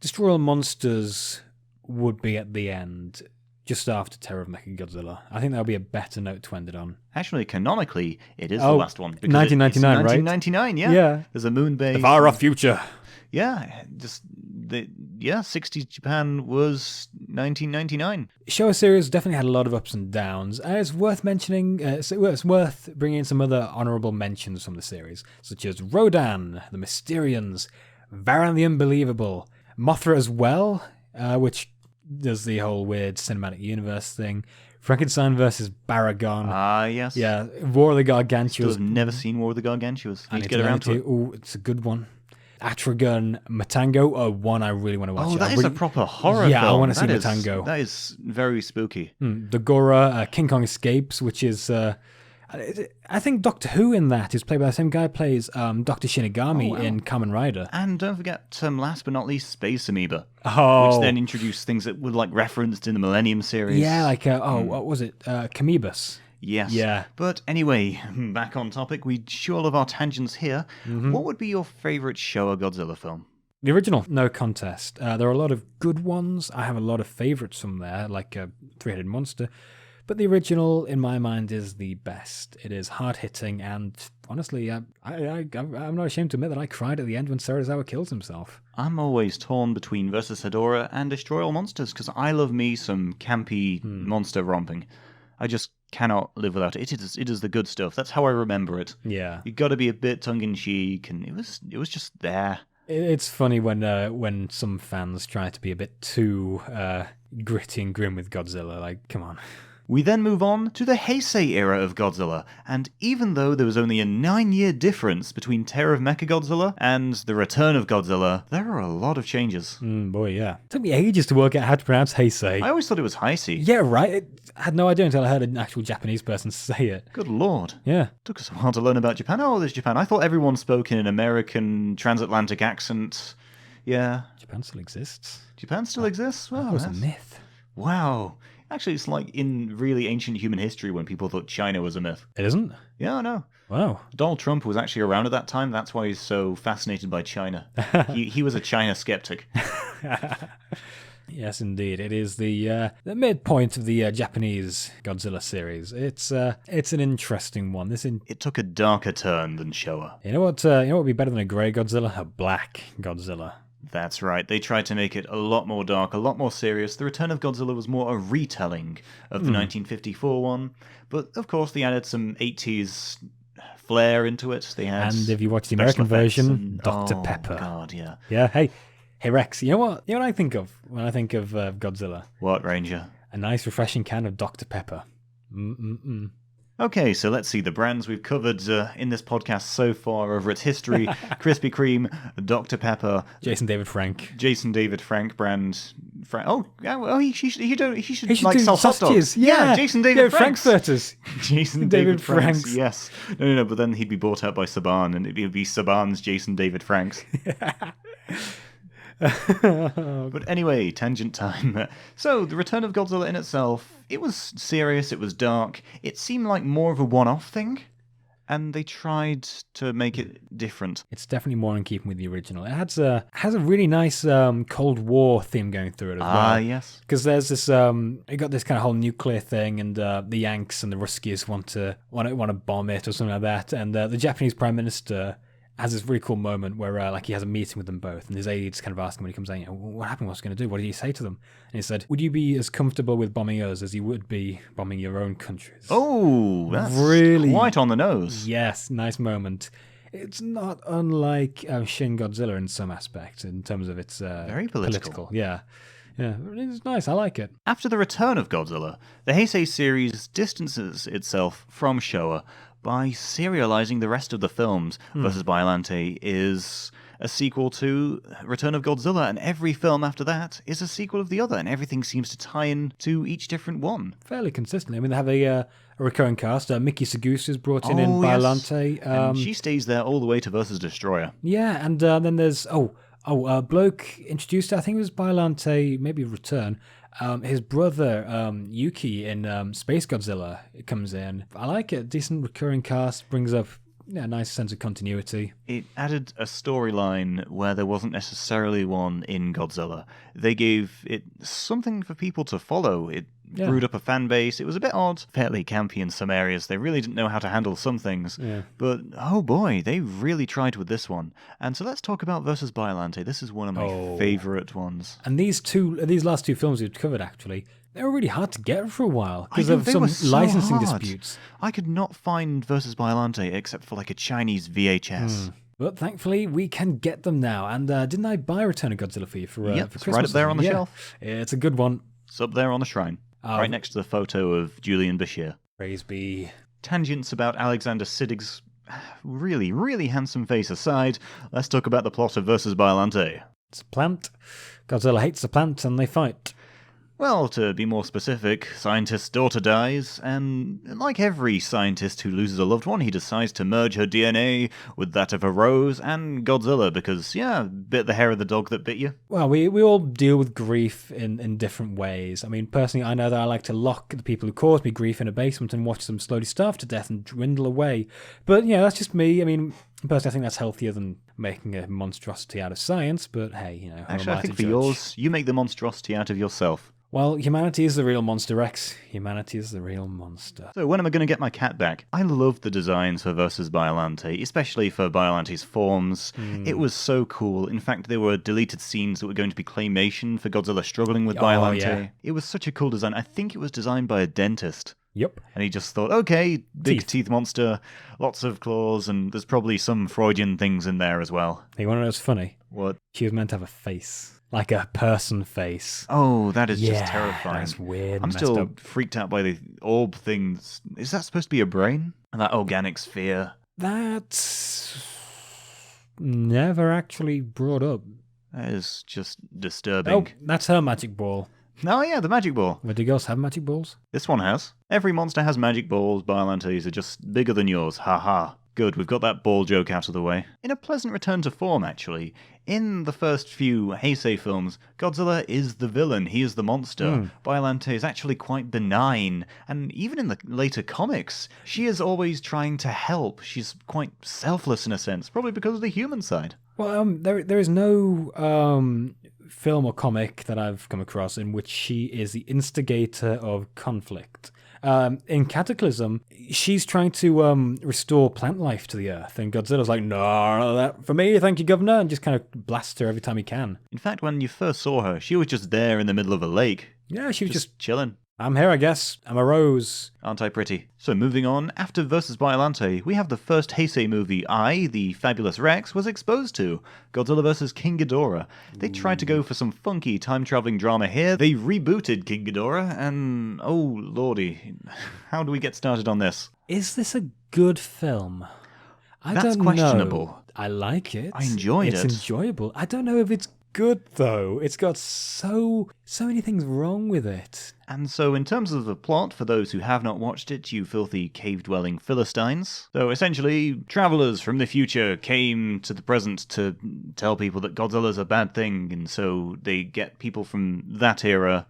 Destroy All Monsters would be at the end, just after Terror of Mechagodzilla. I think that would be a better note to end it on. Actually, canonically, it is the last one. 1999, right? 1999, yeah. Yeah. There's a moon base. The far-off future. Yeah, 60s Japan was 1999. Showa series definitely had a lot of ups and downs. It's worth mentioning, it's worth bringing in some other honourable mentions from the series, such as Rodan, the Mysterians, Varan the Unbelievable, Mothra as well, which does the whole weird cinematic universe thing, Frankenstein versus Baragon. Ah, yes. Yeah, War of the Gargantuas. Still have never seen War of the Gargantuas. I need to get around to it. Oh, it's a good one. Atragon, Matango, one I really want to watch. Oh, that is a proper horror film. Yeah, I want to see Matango. That is very spooky. The Gora, King Kong Escapes, which is... I think Doctor Who in that is played by the same guy who plays Dr. Shinigami in Kamen Rider. And don't forget, last but not least, Space Amoeba. Oh. Which then introduced things that were like referenced in the Millennium series. Yeah, like, what was it? Camebus. Yes. Yeah. But anyway, back on topic. We sure love our tangents here. What would be your favourite Showa Godzilla film? The original, no contest. There are a lot of good ones. I have a lot of favourites from there, like Three-Headed Monster. But the original, in my mind, is the best. It is hard-hitting, and honestly, I'm not ashamed to admit that I cried at the end when Serizawa kills himself. I'm always torn between versus Hedorah and Destroy All Monsters, because I love me some campy monster romping. I just cannot live without it. It is the good stuff. That's how I remember it. Yeah. You got to be a bit tongue-in-cheek, and it was just there. It's funny when some fans try to be a bit too gritty and grim with Godzilla. Like, come on. We then move on to the Heisei era of Godzilla, and even though there was only a 9-year difference between Terror of Mechagodzilla and the Return of Godzilla, there are a lot of changes. Boy, yeah. It took me ages to work out how to pronounce Heisei. I always thought it was Heisei. Yeah, right. I had no idea until I heard an actual Japanese person say it. Good lord. Yeah. Took us a while to learn about Japan. Oh, there's Japan. I thought everyone spoke in an American transatlantic accent. Yeah. Japan still exists. Japan still exists? Well, that was a myth. Wow. Actually, it's like in really ancient human history when people thought China was a myth. It isn't? Yeah, I know. Wow. Donald Trump was actually around at that time. That's why he's so fascinated by China. He was a China skeptic. Yes, indeed. It is the midpoint of the Japanese Godzilla series. It's an interesting one. It took a darker turn than Showa. You know what would be better than a grey Godzilla? A black Godzilla. That's right. They tried to make it a lot more dark, a lot more serious. The Return of Godzilla was more a retelling of the 1954 one, but of course they added some 80s flair into it. They had, and if you watch the American version, Dr. Oh, Pepper. God, yeah. Yeah. Hey Rex. You know what I think of when I think of Godzilla? What, Ranger? A nice, refreshing can of Dr. Pepper. Okay, so let's see the brands we've covered in this podcast so far over its history. Krispy Kreme, Dr. Pepper, Jason David Frank brand. He should like do sell hot sausages. dogs. Yeah, Jason David Franks. Frankfurters. Jason David Franks. Yes. No, but then he'd be bought out by Saban, and it'd be Saban's Jason David Franks. But anyway, tangent time. So, the Return of Godzilla in itself, it was serious, it was dark, it seemed like more of a one-off thing, and they tried to make it different. It's definitely more in keeping with the original. It has a really nice Cold War theme going through it as well. Ah, yes. Because there's this, it got this kind of whole nuclear thing, and the Yanks and the Ruskies want to bomb it or something like that, and the Japanese Prime Minister has this really cool moment where he has a meeting with them both, and his aides kind of ask him when he comes in, what happened, what's he going to do, what did he say to them? And he said, would you be as comfortable with bombing us as you would be bombing your own countries? Oh, that's really quite on the nose. Yes, nice moment. It's not unlike Shin Godzilla in some aspects, in terms of its very political. Yeah, it's nice, I like it. After the Return of Godzilla, the Heisei series distances itself from Showa by serializing the rest of the films. Versus Biollante is a sequel to Return of Godzilla, and every film after that is a sequel of the other, and everything seems to tie in to each different one. Fairly consistently. I mean, they have a recurring cast. Mickey Sagusa is brought in Biollante. Yes. And she stays there all the way to Versus Destroyer. Yeah, and then there's... bloke introduced, I think it was Biollante, maybe Return. His brother, Yuki, in Space Godzilla, comes in. I like it. Decent recurring cast, brings up a nice sense of continuity. It added a storyline where there wasn't necessarily one in Godzilla. They gave it something for people to follow. It brewed up a fan base. It was a bit odd, fairly campy in some areas. They really didn't know how to handle some things. Yeah. But, oh boy, they really tried with this one. And so let's talk about Versus Biollante. This is one of my favourite ones. And these last two films we've covered, actually, they were really hard to get for a while because of some licensing disputes. I could not find Versus Biollante except for like a Chinese VHS. But thankfully, we can get them now. And didn't I buy Return of Godzilla for you for Christmas? It's right up there on the shelf. It's a good one. It's up there on the shrine. Right next to the photo of Julian Bashir. Praise be. Tangents about Alexander Siddig's really, really handsome face aside, let's talk about the plot of Versus Biollante. It's a plant. Godzilla hates the plant and they fight. Well, to be more specific, scientist's daughter dies, and like every scientist who loses a loved one, he decides to merge her DNA with that of a rose and Godzilla because, bit the hair of the dog that bit you. Well, we all deal with grief in different ways. I mean, personally, I know that I like to lock the people who caused me grief in a basement and watch them slowly starve to death and dwindle away. But, that's just me. I mean, personally, I think that's healthier than making a monstrosity out of science, but hey, Actually, I think for yours, you make the monstrosity out of yourself. Well, humanity is the real monster, Rex. Humanity is the real monster. So when am I going to get my cat back? I love the designs for Versus Biollante, especially for Biollante's forms. It was so cool. In fact, there were deleted scenes that were going to be claymation for Godzilla struggling with Biollante. Yeah. It was such a cool design. I think it was designed by a dentist. Yep. And he just thought, okay, big teeth monster, lots of claws, and there's probably some Freudian things in there as well. Hey, one of those funny? What? She was meant to have a face. Like a person face. Oh, that is just terrifying. That's weird. I'm still freaked out by the orb things. Is that supposed to be a brain? And that organic sphere? That's never actually brought up. That is just disturbing. Oh, that's her magic ball. Oh yeah, the magic ball. But do girls have magic balls? This one has. Every monster has magic balls. Biolantes are just bigger than yours. Ha ha. Good, we've got that ball joke out of the way. In a pleasant return to form, actually, in the first few Heisei films, Godzilla is the villain, he is the monster. Biollante is actually quite benign, and even in the later comics, she is always trying to help. She's quite selfless in a sense, probably because of the human side. Well, there is no film or comic that I've come across in which she is the instigator of conflict. In Cataclysm, she's trying to restore plant life to the Earth, and Godzilla's like, no, that for me, thank you, Governor, and just kind of blasts her every time he can. In fact, when you first saw her, she was just there in the middle of a lake. Yeah, she was just chilling. I'm here, I guess. I'm a rose. Aren't I pretty? So moving on, after Versus Biollante, we have the first Heisei movie I, the Fabulous Rex, was exposed to. Godzilla vs. King Ghidorah. They tried to go for some funky time-traveling drama here. They rebooted King Ghidorah, and oh lordy, how do we get started on this? Is this a good film? That's questionable. I like it. I enjoyed it. It's enjoyable. I don't know if it's good, though. It's got so many things wrong with it. And so in terms of the plot, for those who have not watched it, you filthy cave-dwelling Philistines. So essentially, travelers from the future came to the present to tell people that Godzilla's a bad thing, and so they get people from that era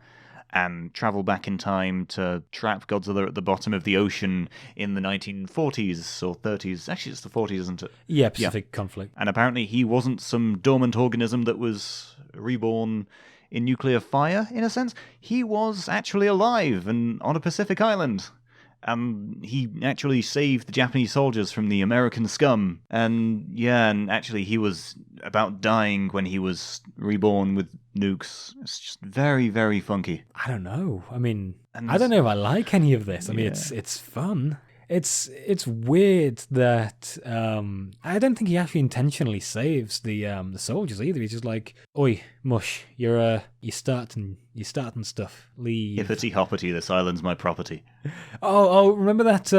and travel back in time to trap Godzilla at the bottom of the ocean in the 1940s or 30s. Actually, it's the 40s, isn't it? Yeah, Pacific conflict. And apparently he wasn't some dormant organism that was reborn in nuclear fire, in a sense. He was actually alive and on a Pacific island. He actually saved the Japanese soldiers from the American scum. And actually he was about dying when he was reborn with nukes. It's just very, very funky. I don't know. I mean, I don't know if I like any of this. I mean, it's fun. It's weird that I don't think he actually intentionally saves the soldiers either. He's just like, "Oi, mush, you're starting stuff. Leave." Hippity hoppity, this island's my property. Oh, remember that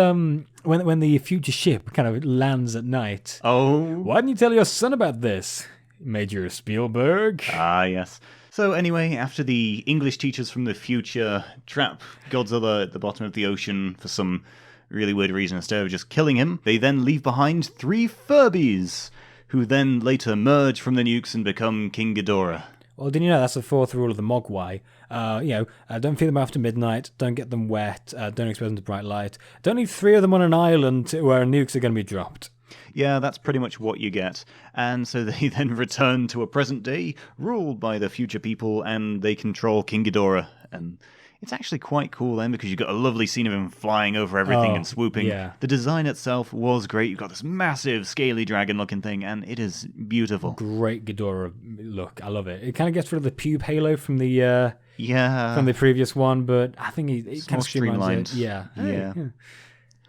when the future ship kind of lands at night? Oh, why didn't you tell your son about this, Major Spielberg? Ah, yes. So anyway, after the English teachers from the future trap Godzilla at the bottom of the ocean for some really weird reason, instead of just killing him, they then leave behind 3 Furbies, who then later merge from the nukes and become King Ghidorah. Well, didn't you know that's the 4th rule of the Mogwai? Don't feed them after midnight, don't get them wet, don't expose them to bright light, don't leave 3 of them on an island where nukes are going to be dropped. Yeah, that's pretty much what you get. And so they then return to a present day ruled by the future people, and they control King Ghidorah. And it's actually quite cool then, because you've got a lovely scene of him flying over everything and swooping. Yeah. The design itself was great. You've got this massive, scaly dragon-looking thing, and it is beautiful. Great Ghidorah look. I love it. It kind of gets rid of the pube halo from the from the previous one, but I think it kind of streamlines it. Yeah.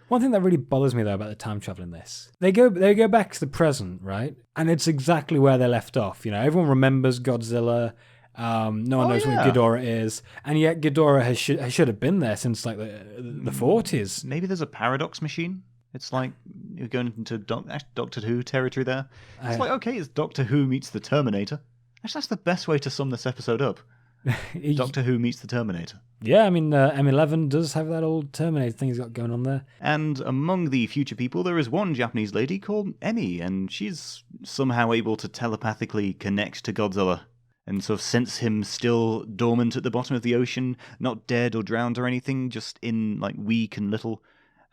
One thing that really bothers me though about the time travel in this, they go back to the present, right? And it's exactly where they left off. You know, everyone remembers Godzilla. No one knows where Ghidorah is, and yet Ghidorah should have been there since like the 40s. Maybe there's a paradox machine. It's like you're going into Doctor Who territory there. It's like, okay, it's Doctor Who meets the Terminator. Actually, that's the best way to sum this episode up. Doctor Who meets the Terminator. Yeah, I mean, M11 does have that old Terminator thing he's got going on there. And among the future people, there is one Japanese lady called Emmy, and she's somehow able to telepathically connect to Godzilla and sort of sense him still dormant at the bottom of the ocean, not dead or drowned or anything, just in, like, weak and little.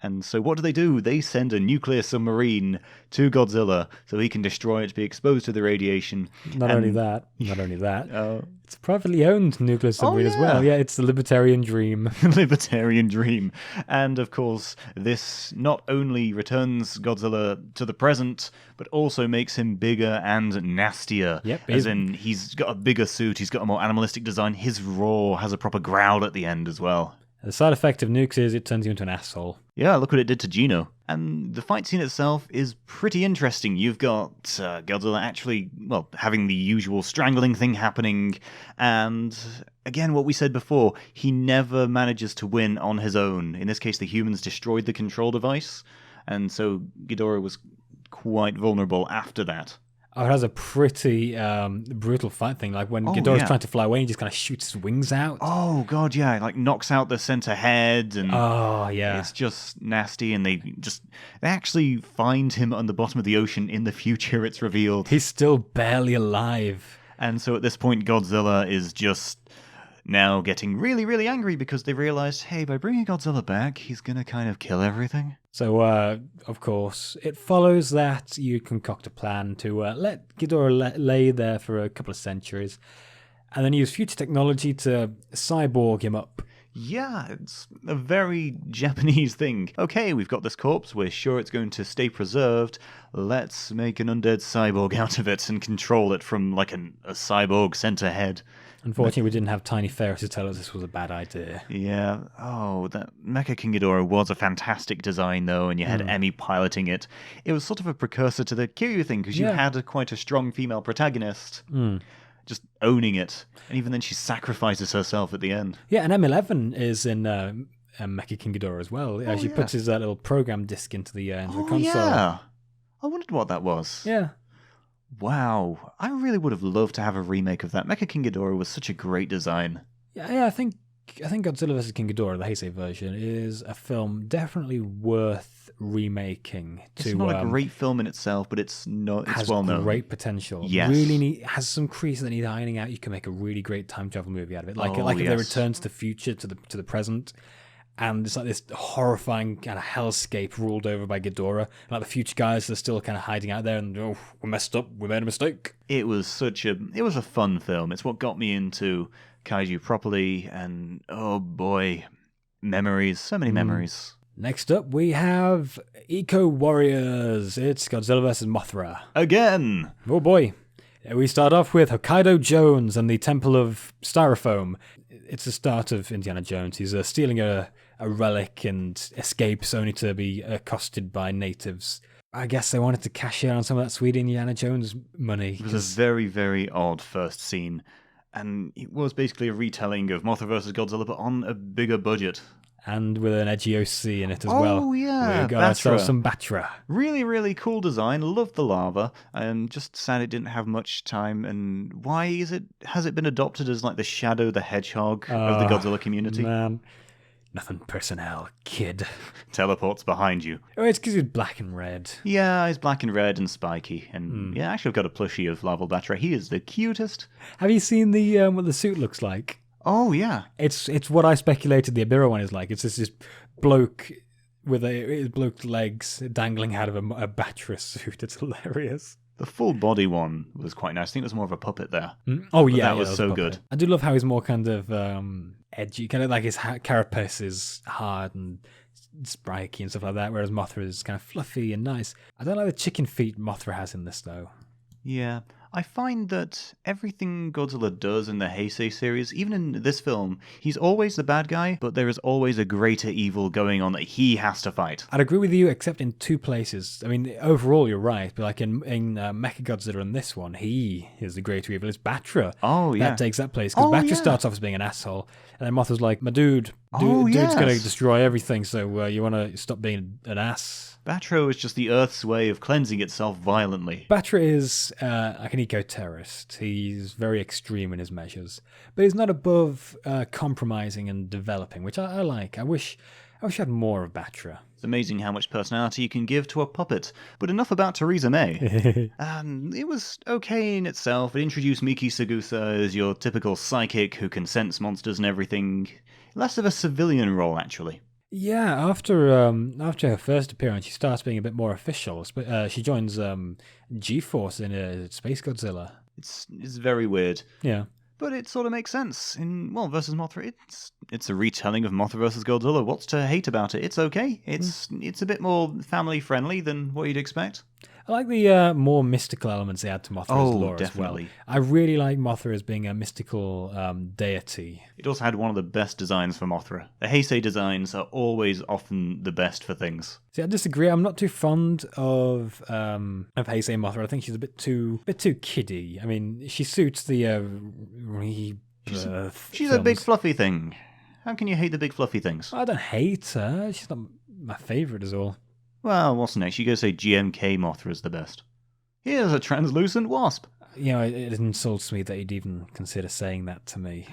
And so what do? They send a nuclear submarine to Godzilla so he can destroy it, be exposed to the radiation. Not only that. It's a privately owned nuclear submarine as well. Yeah, it's the libertarian dream. Libertarian dream. And of course, this not only returns Godzilla to the present, but also makes him bigger and nastier. Yep. As in, he's got a bigger suit, he's got a more animalistic design, his roar has a proper growl at the end as well. The side effect of nukes is it turns you into an asshole. Yeah, look what it did to Gino. And the fight scene itself is pretty interesting. You've got Godzilla actually, having the usual strangling thing happening. And again, what we said before, he never manages to win on his own. In this case, the humans destroyed the control device. And so Ghidorah was quite vulnerable after that. Oh, it has a pretty brutal fight thing. Like when Ghidorah's trying to fly away, he just kind of shoots his wings out. Oh, God, yeah. Like knocks out the center head. And it's just nasty. And they actually find him on the bottom of the ocean in the future, it's revealed. He's still barely alive. And so at this point, Godzilla is just now getting really, really angry because they realized, hey, by bringing Godzilla back, he's going to kind of kill everything. So, of course, it follows that you concoct a plan to let Ghidorah lay there for a couple of centuries. and then use future technology to cyborg him up. Yeah, it's a very Japanese thing. Okay, we've got this corpse, we're sure it's going to stay preserved. Let's make an undead cyborg out of it and control it from like a cyborg center head. Unfortunately, we didn't have Tiny Ferris to tell us this was a bad idea. Yeah. Oh, that Mecha King Ghidorah was a fantastic design, though, and you had Emmy piloting it. It was sort of a precursor to the Kiryu thing, because you had quite a strong female protagonist. Just owning it. And even then she sacrifices herself at the end. Yeah, and M11 is in Mecha King Ghidorah as well. She puts his little program disc into the console. Yeah. I wondered what that was. Yeah. Wow. I really would have loved to have a remake of that. Mecha King Ghidorah was such a great design. Yeah, I think Godzilla vs. King Ghidorah, the Heisei version, is a film definitely worth remaking. It's not a great film in itself, but it's well known. Has great potential. Yes. Really has some creases that need ironing out. You can make a really great time travel movie out of it. Like if they return to the future, to the present, and it's like this horrifying kind of hellscape ruled over by Ghidorah. And like the future guys are still kind of hiding out there, and we messed up, we made a mistake. It was a fun film. It's what got me into kaiju properly, and oh boy, memories, so many memories. Next up, we have Eco Warriors. It's Godzilla vs. Mothra. Again! Oh boy. We start off with Hokkaido Jones and the Temple of Styrofoam. It's the start of Indiana Jones. He's stealing a relic and escapes only to be accosted by natives. I guess they wanted to cash in on some of that sweet Indiana Jones money. It was a very, very odd first scene. And it was basically a retelling of Mothra vs. Godzilla, but on a bigger budget. And with an edgy OC in it as well. Oh, yeah. We got ourselves some Batra. Really, really cool design. Loved the lava. And just sad it didn't have much time. And why has it been adopted as like the Shadow the Hedgehog of the Godzilla community? Man. Nothing personnel, kid. Teleports behind you. Oh, it's because he's black and red. Yeah, he's black and red and spiky. And yeah, actually I've got a plushie of Lava Batra. He is the cutest. Have you seen the what the suit looks like? Oh, yeah. It's what I speculated the Abira one is like. It's this bloke with his bloke legs dangling out of a Batra suit. It's hilarious. The full body one was quite nice. I think it was more of a puppet there. Oh, but yeah. That was so good. I do love how he's more kind of edgy. Kind of like his carapace is hard and spiky and stuff like that, whereas Mothra is kind of fluffy and nice. I don't like the chicken feet Mothra has in this, though. Yeah. I find that everything Godzilla does in the Heisei series, even in this film, he's always the bad guy, but there is always a greater evil going on that he has to fight. I'd agree with you, except in two places. I mean, overall, you're right, but like in Mechagodzilla in this one, he is the greater evil. It's Batra that takes that place, because Batra starts off as being an asshole, and then Mothra's like, my dude's going to destroy everything, so you want to stop being an ass? Batra is just the Earth's way of cleansing itself violently. Batra is like an eco-terrorist. He's very extreme in his measures, but he's not above compromising and developing, which I like. I wish I had more of Batra. It's amazing how much personality you can give to a puppet. But enough about Theresa May. It was okay in itself. It introduced Miki Sagusa as your typical psychic who can sense monsters and everything. Less of a civilian role, actually. Yeah, after her first appearance, she starts being a bit more official. She joins G-Force in Space Godzilla. It's very weird. Yeah. But it sort of makes sense. Versus Mothra, it's a retelling of Mothra versus Godzilla. What's to hate about it? It's okay. It's a bit more family-friendly than what you'd expect. I like the more mystical elements they add to Mothra's lore definitely. as well. I really like Mothra as being a mystical deity. It also had one of the best designs for Mothra. The Heisei designs are always often the best for things. See, I disagree. I'm not too fond of Heisei Mothra. I think she's a bit too kiddie. I mean, she suits the She's a big fluffy thing. How can you hate the big fluffy things? I don't hate her. She's not my favourite is all. Well, what's next? You go say GMK Mothra is the best. Here's a translucent wasp. You know, it insults me that you'd even consider saying that to me.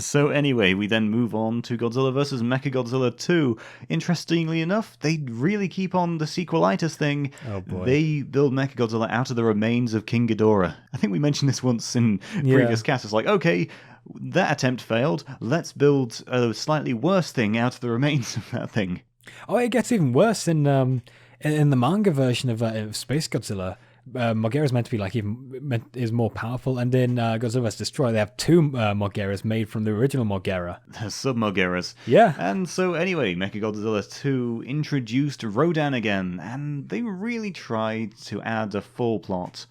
So anyway, we then move on to Godzilla vs. Mechagodzilla 2. Interestingly enough, they really keep on the sequelitis thing. Oh boy. They build Mechagodzilla out of the remains of King Ghidorah. I think we mentioned this once in previous casts. It's like, okay, that attempt failed. Let's build a slightly worse thing out of the remains of that thing. Oh, it gets even worse in the manga version of Space Godzilla. Moguera's meant to be is more powerful, and in Godzilla vs. Destroy, they have two Mogueras made from the original Moguera. The sub-Mogueras. Yeah. And so anyway, Mechagodzilla 2 introduced Rodan again, and they really tried to add a full plot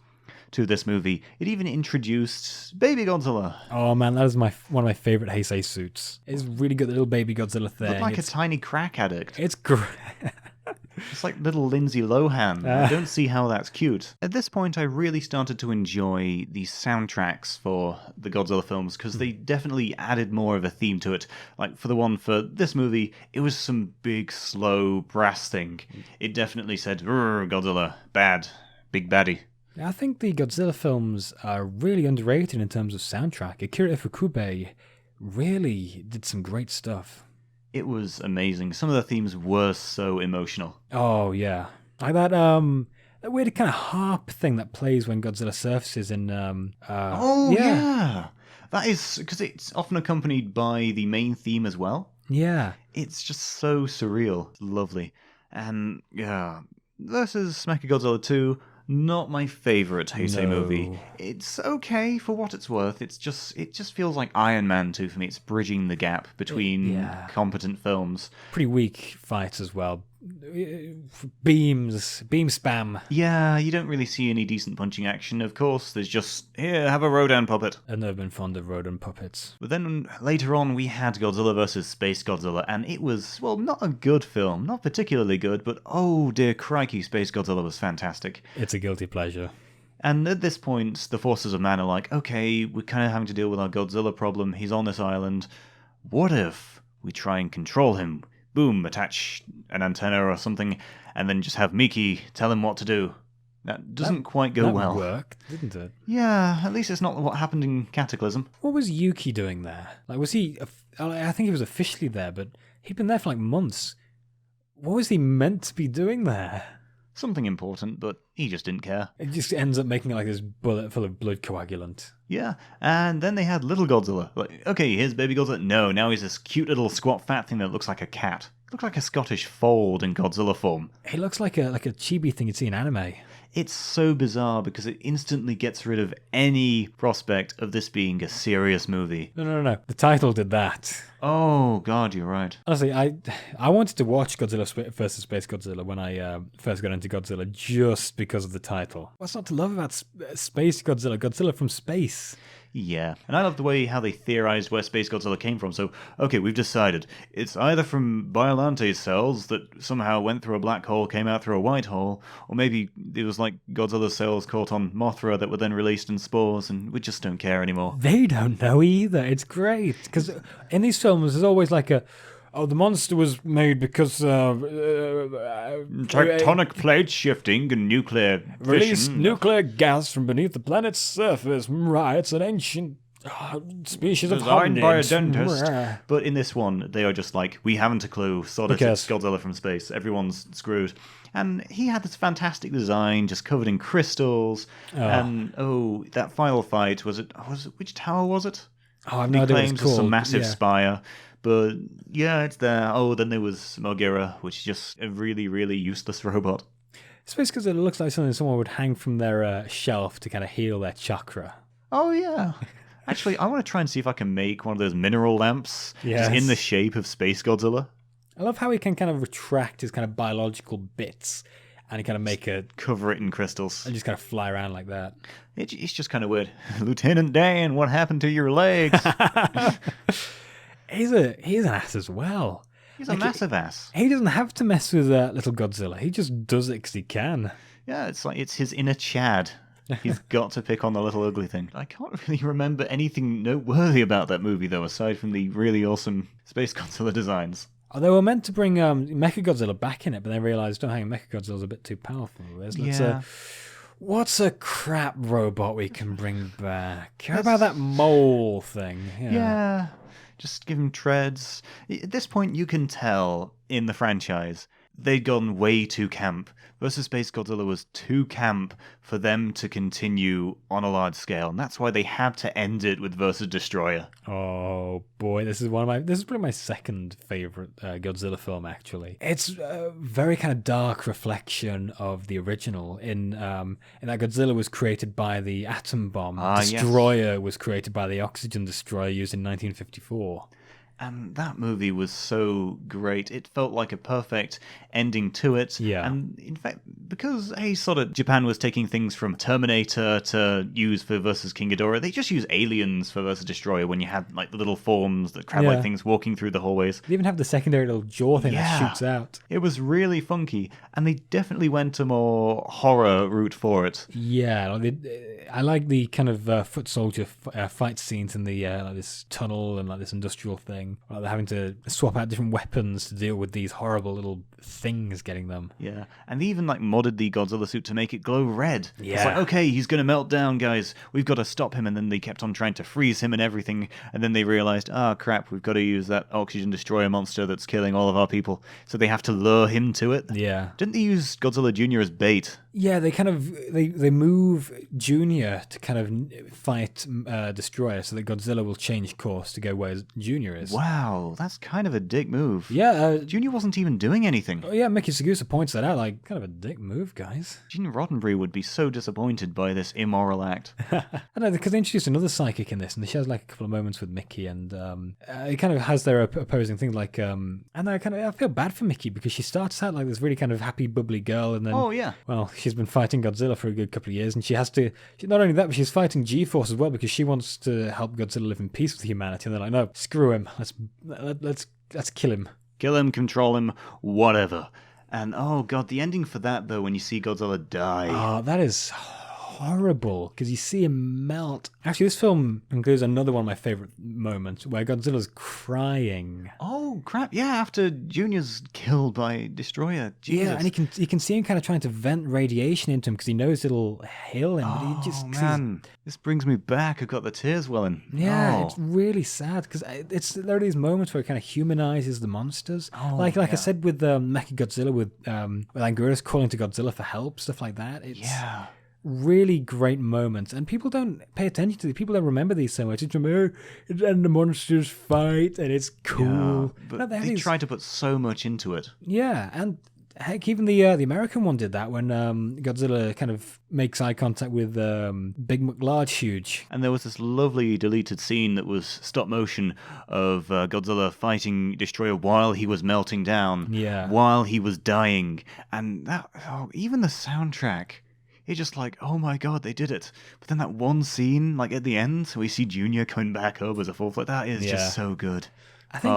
to this movie. It even introduced Baby Godzilla. Oh man, that is one of my favorite Heisei suits. It's really good, the little Baby Godzilla thing. Looked like a tiny crack addict. It's great. It's like little Lindsay Lohan. I don't see how that's cute. At this point, I really started to enjoy the soundtracks for the Godzilla films because they definitely added more of a theme to it. Like for the one for this movie, it was some big, slow brass thing. It definitely said, Godzilla, bad, big baddie. I think the Godzilla films are really underrated in terms of soundtrack. Akira Ifukube really did some great stuff. It was amazing. Some of the themes were so emotional. Oh, yeah. Like that weird kind of harp thing that plays when Godzilla surfaces in... yeah. That is... because it's often accompanied by the main theme as well. Yeah. It's just so surreal. Lovely. And, yeah... versus Mechagodzilla 2... not my favorite Heisei movie. It's okay for what it's worth. It just feels like Iron Man 2 for me. It's bridging the gap between competent films. Pretty weak fights as well. Beam spam. Yeah, you don't really see any decent punching action. Of course, there's just, here, have a Rodan puppet. I've never been fond of Rodan puppets. But then later on, we had Godzilla vs. Space Godzilla, and it was, well, not a good film. Not particularly good, but oh dear crikey, Space Godzilla was fantastic. It's a guilty pleasure. And at this point, the forces of man are like, okay, we're kind of having to deal with our Godzilla problem. He's on this island. What if we try and control him? Boom, attach an antenna or something, and then just have Miki tell him what to do. That doesn't quite go well. That worked, didn't it? Yeah, at least it's not what happened in Cataclysm. What was Yuki doing there? Like, was he... I think he was officially there, but he'd been there for like months. What was he meant to be doing there? Something important, but he just didn't care. It just ends up making it like this bullet full of blood coagulant. Yeah, and then they had little Godzilla. Like, okay, here's baby Godzilla. No, now he's this cute little squat fat thing that looks like a cat. Looks like a Scottish fold in Godzilla form. He looks like a chibi thing you'd see in anime. It's so bizarre because it instantly gets rid of any prospect of this being a serious movie. No. The title did that. Oh, God, you're right. Honestly, I wanted to watch Godzilla vs. Space Godzilla when I first got into Godzilla just because of the title. What's not to love about Space Godzilla? Godzilla from space. Yeah, and I love the way how they theorized where Space Godzilla came from. So, okay, we've decided. It's either from Biolante cells that somehow went through a black hole, came out through a white hole, or maybe it was like Godzilla's cells caught on Mothra that were then released in spores, and we just don't care anymore. They don't know either. It's great, because in these films, there's always like a... Oh, the monster was made because... tectonic plate shifting and nuclear released fission. Nuclear gas from beneath the planet's surface. Right, it's an ancient species of designed by a hominids. dentist. But in this one, they are just like, we haven't a clue. Sort of it's Godzilla from space. Everyone's screwed. And he had this fantastic design, just covered in crystals. And, that final fight, which tower was it? Oh, I've no idea what it's called. Some massive spire. But yeah, it's there. Oh, then there was Moguera, which is just a really, really useless robot. Space Godzilla looks like something someone would hang from their shelf to kind of heal their chakra. Oh, yeah. Actually, I want to try and see if I can make one of those mineral lamps just in the shape of Space Godzilla. I love how he can kind of retract his kind of biological bits and he kind of make cover it in crystals. And just kind of fly around like that. It's just kind of weird. Lieutenant Dan, what happened to your legs? He's an ass as well. He's a massive ass. He doesn't have to mess with little Godzilla. He just does it because he can. Yeah, it's his inner Chad. He's got to pick on the little ugly thing. I can't really remember anything noteworthy about that movie, though, aside from the really awesome Space Godzilla designs. Oh, they were meant to bring Mechagodzilla back in it, but they realised, don't hang, Mechagodzilla's a bit too powerful. What's a crap robot we can bring back? How about that mole thing? Yeah. Just give him treads. At this point, you can tell in the franchise they'd gone way too camp. Versus Space Godzilla was too camp for them to continue on a large scale, and that's why they had to end it with Versus Destroyer. Oh boy, this is probably my second favorite Godzilla film. Actually, it's a very kind of dark reflection of the original. In that Godzilla was created by the atom bomb. Destroyer was created by the oxygen destroyer used in 1954. And that movie was so great. It felt like a perfect ending to it. Yeah. And in fact, because Japan was taking things from Terminator to use for versus King Ghidorah, they just use aliens for versus Destroyer when you had like the little forms, the crab-like things walking through the hallways. They even have the secondary little jaw thing that shoots out. It was really funky, and they definitely went a more horror route for it. Yeah, I like the kind of foot soldier fight scenes in the like this tunnel and like this industrial thing. Like they're having to swap out different weapons to deal with these horrible little things getting them. Yeah, and they even like modded the Godzilla suit to make it glow red. Yeah. It's like, okay, he's going to melt down, guys. We've got to stop him. And then they kept on trying to freeze him and everything. And then they realized, crap, we've got to use that oxygen destroyer monster that's killing all of our people. So they have to lure him to it. Yeah. Didn't they use Godzilla Jr. as bait? Yeah, they kind of they move Junior to kind of fight Destroyer so that Godzilla will change course to go where Junior is. Wow, that's kind of a dick move. Yeah, Junior wasn't even doing anything. Oh yeah, Mickey Sagusa points that out, like kind of a dick move, guys. Gene Roddenberry would be so disappointed by this immoral act. I know, because they introduced another psychic in this, and she has like a couple of moments with Mickey, and it kind of has their opposing things. Like, and I feel bad for Mickey because she starts out like this really kind of happy, bubbly girl, and then well, she's been fighting Godzilla for a good couple of years, and she has to. Not only that, but she's fighting G-Force as well because she wants to help Godzilla live in peace with humanity. And they're like, no, screw him. Let's kill him. Kill him, control him, whatever. And oh god, the ending for that though, when you see Godzilla die. Oh, that is horrible because you see him melt. Actually, this film includes another one of my favorite moments where Godzilla's crying. Oh crap! Yeah, after Junior's killed by Destroyer. Jesus. Yeah, and you can see him kind of trying to vent radiation into him because he knows it'll heal him. But he just, man, this brings me back. I've got the tears welling. Yeah, it's really sad because there are these moments where it kind of humanizes the monsters. Like I said with Mechagodzilla, with Anguirus calling to Godzilla for help, stuff like that. It's really great moments, and people don't pay attention to it. People don't remember these so much. It's and the monsters fight, and it's cool. Yeah, but they tried to put so much into it. Yeah, and heck, even the American one did that when Godzilla kind of makes eye contact with Big McLarge Huge. And there was this lovely deleted scene that was stop motion of Godzilla fighting Destroyer while he was melting down, while he was dying, and that even the soundtrack. It's just like, oh my god, they did it. But then that one scene, like at the end, we see Junior coming back up as a full flight. That is just so good. I think,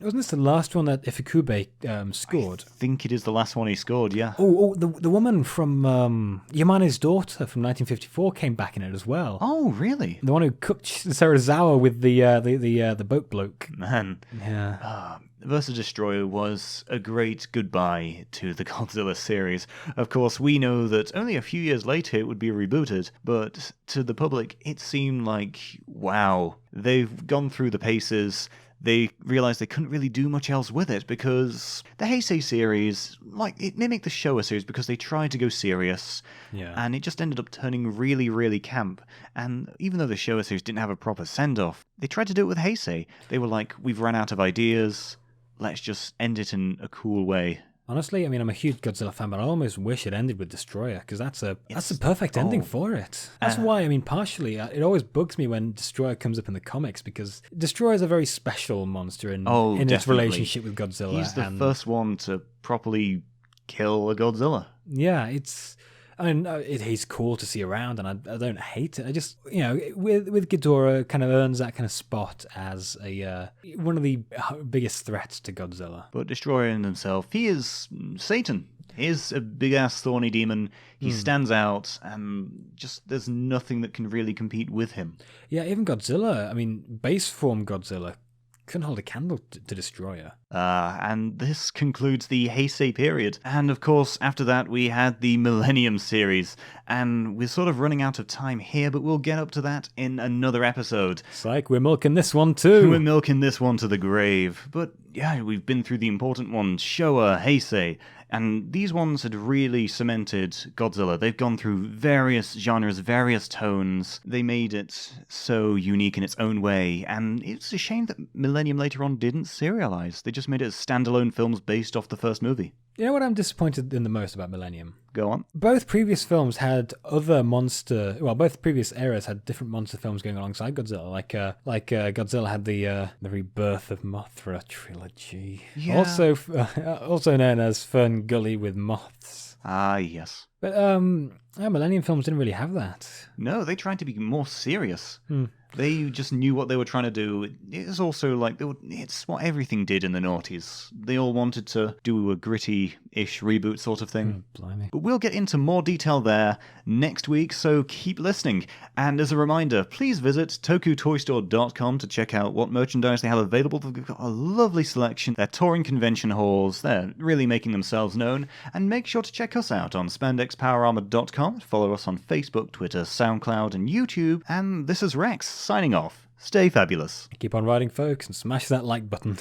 wasn't this the last one that Ifukube scored? I think it is the last one he scored, yeah. The woman from Yamane's daughter from 1954 came back in it as well. Oh, really? The one who cooked Sarazawa with the boat bloke. Man. Yeah. Versus Destroyer was a great goodbye to the Godzilla series. Of course, we know that only a few years later it would be rebooted, but to the public, it seemed like, wow, they've gone through the paces. They realized they couldn't really do much else with it because the Heisei series, it mimicked the Showa series because they tried to go serious, and it just ended up turning really, really camp. And even though the Showa series didn't have a proper send-off, they tried to do it with Heisei. They were like, we've run out of ideas. Let's just end it in a cool way. Honestly, I mean, I'm a huge Godzilla fan, but I almost wish it ended with Destroyer, because that's the perfect ending for it. That's why, I mean, partially, it always bugs me when Destroyer comes up in the comics, because Destroyer is a very special monster in its relationship with Godzilla. He's the first one to properly kill a Godzilla. Yeah, he's cool to see around, and I don't hate it. I just, with Ghidorah, kind of earns that kind of spot as one of the biggest threats to Godzilla. But Destroyer in himself, he is Satan. He is a big-ass thorny demon. He stands out, and just there's nothing that can really compete with him. Yeah, even Godzilla, I mean, base form Godzilla couldn't hold a candle to Destroyer. And this concludes the Heisei period. And of course, after that, we had the Millennium series. And we're sort of running out of time here, but we'll get up to that in another episode. Psych, we're milking this one too. We're milking this one to the grave. But yeah, we've been through the important ones. Showa, Heisei, And these ones had really cemented Godzilla. They've gone through various genres, various tones. They made it so unique in its own way, and it's a shame that Millennium later on didn't serialize. They just made it as standalone films based off the first movie. You know what I'm disappointed in the most about Millennium? Go on. Both previous films had both previous eras had different monster films going alongside Godzilla. Like Godzilla had the Rebirth of Mothra trilogy. Yeah. Also known as Fern Gully with Moths. Ah, yes. But Millennium films didn't really have that. No, they tried to be more serious. They just knew what they were trying to do. It was also like, it's what everything did in the noughties. They all wanted to do a gritty-ish reboot sort of thing. Blimey. But we'll get into more detail there next week, so keep listening. And as a reminder, please visit tokutoystore.com to check out what merchandise they have available. They've got a lovely selection. They're touring convention halls. They're really making themselves known. And make sure to check us out on spandexpowerarmor.com. Follow us on Facebook, Twitter, SoundCloud, and YouTube. And this is Rex, signing off. Stay fabulous. Keep on riding, folks, and smash that like button.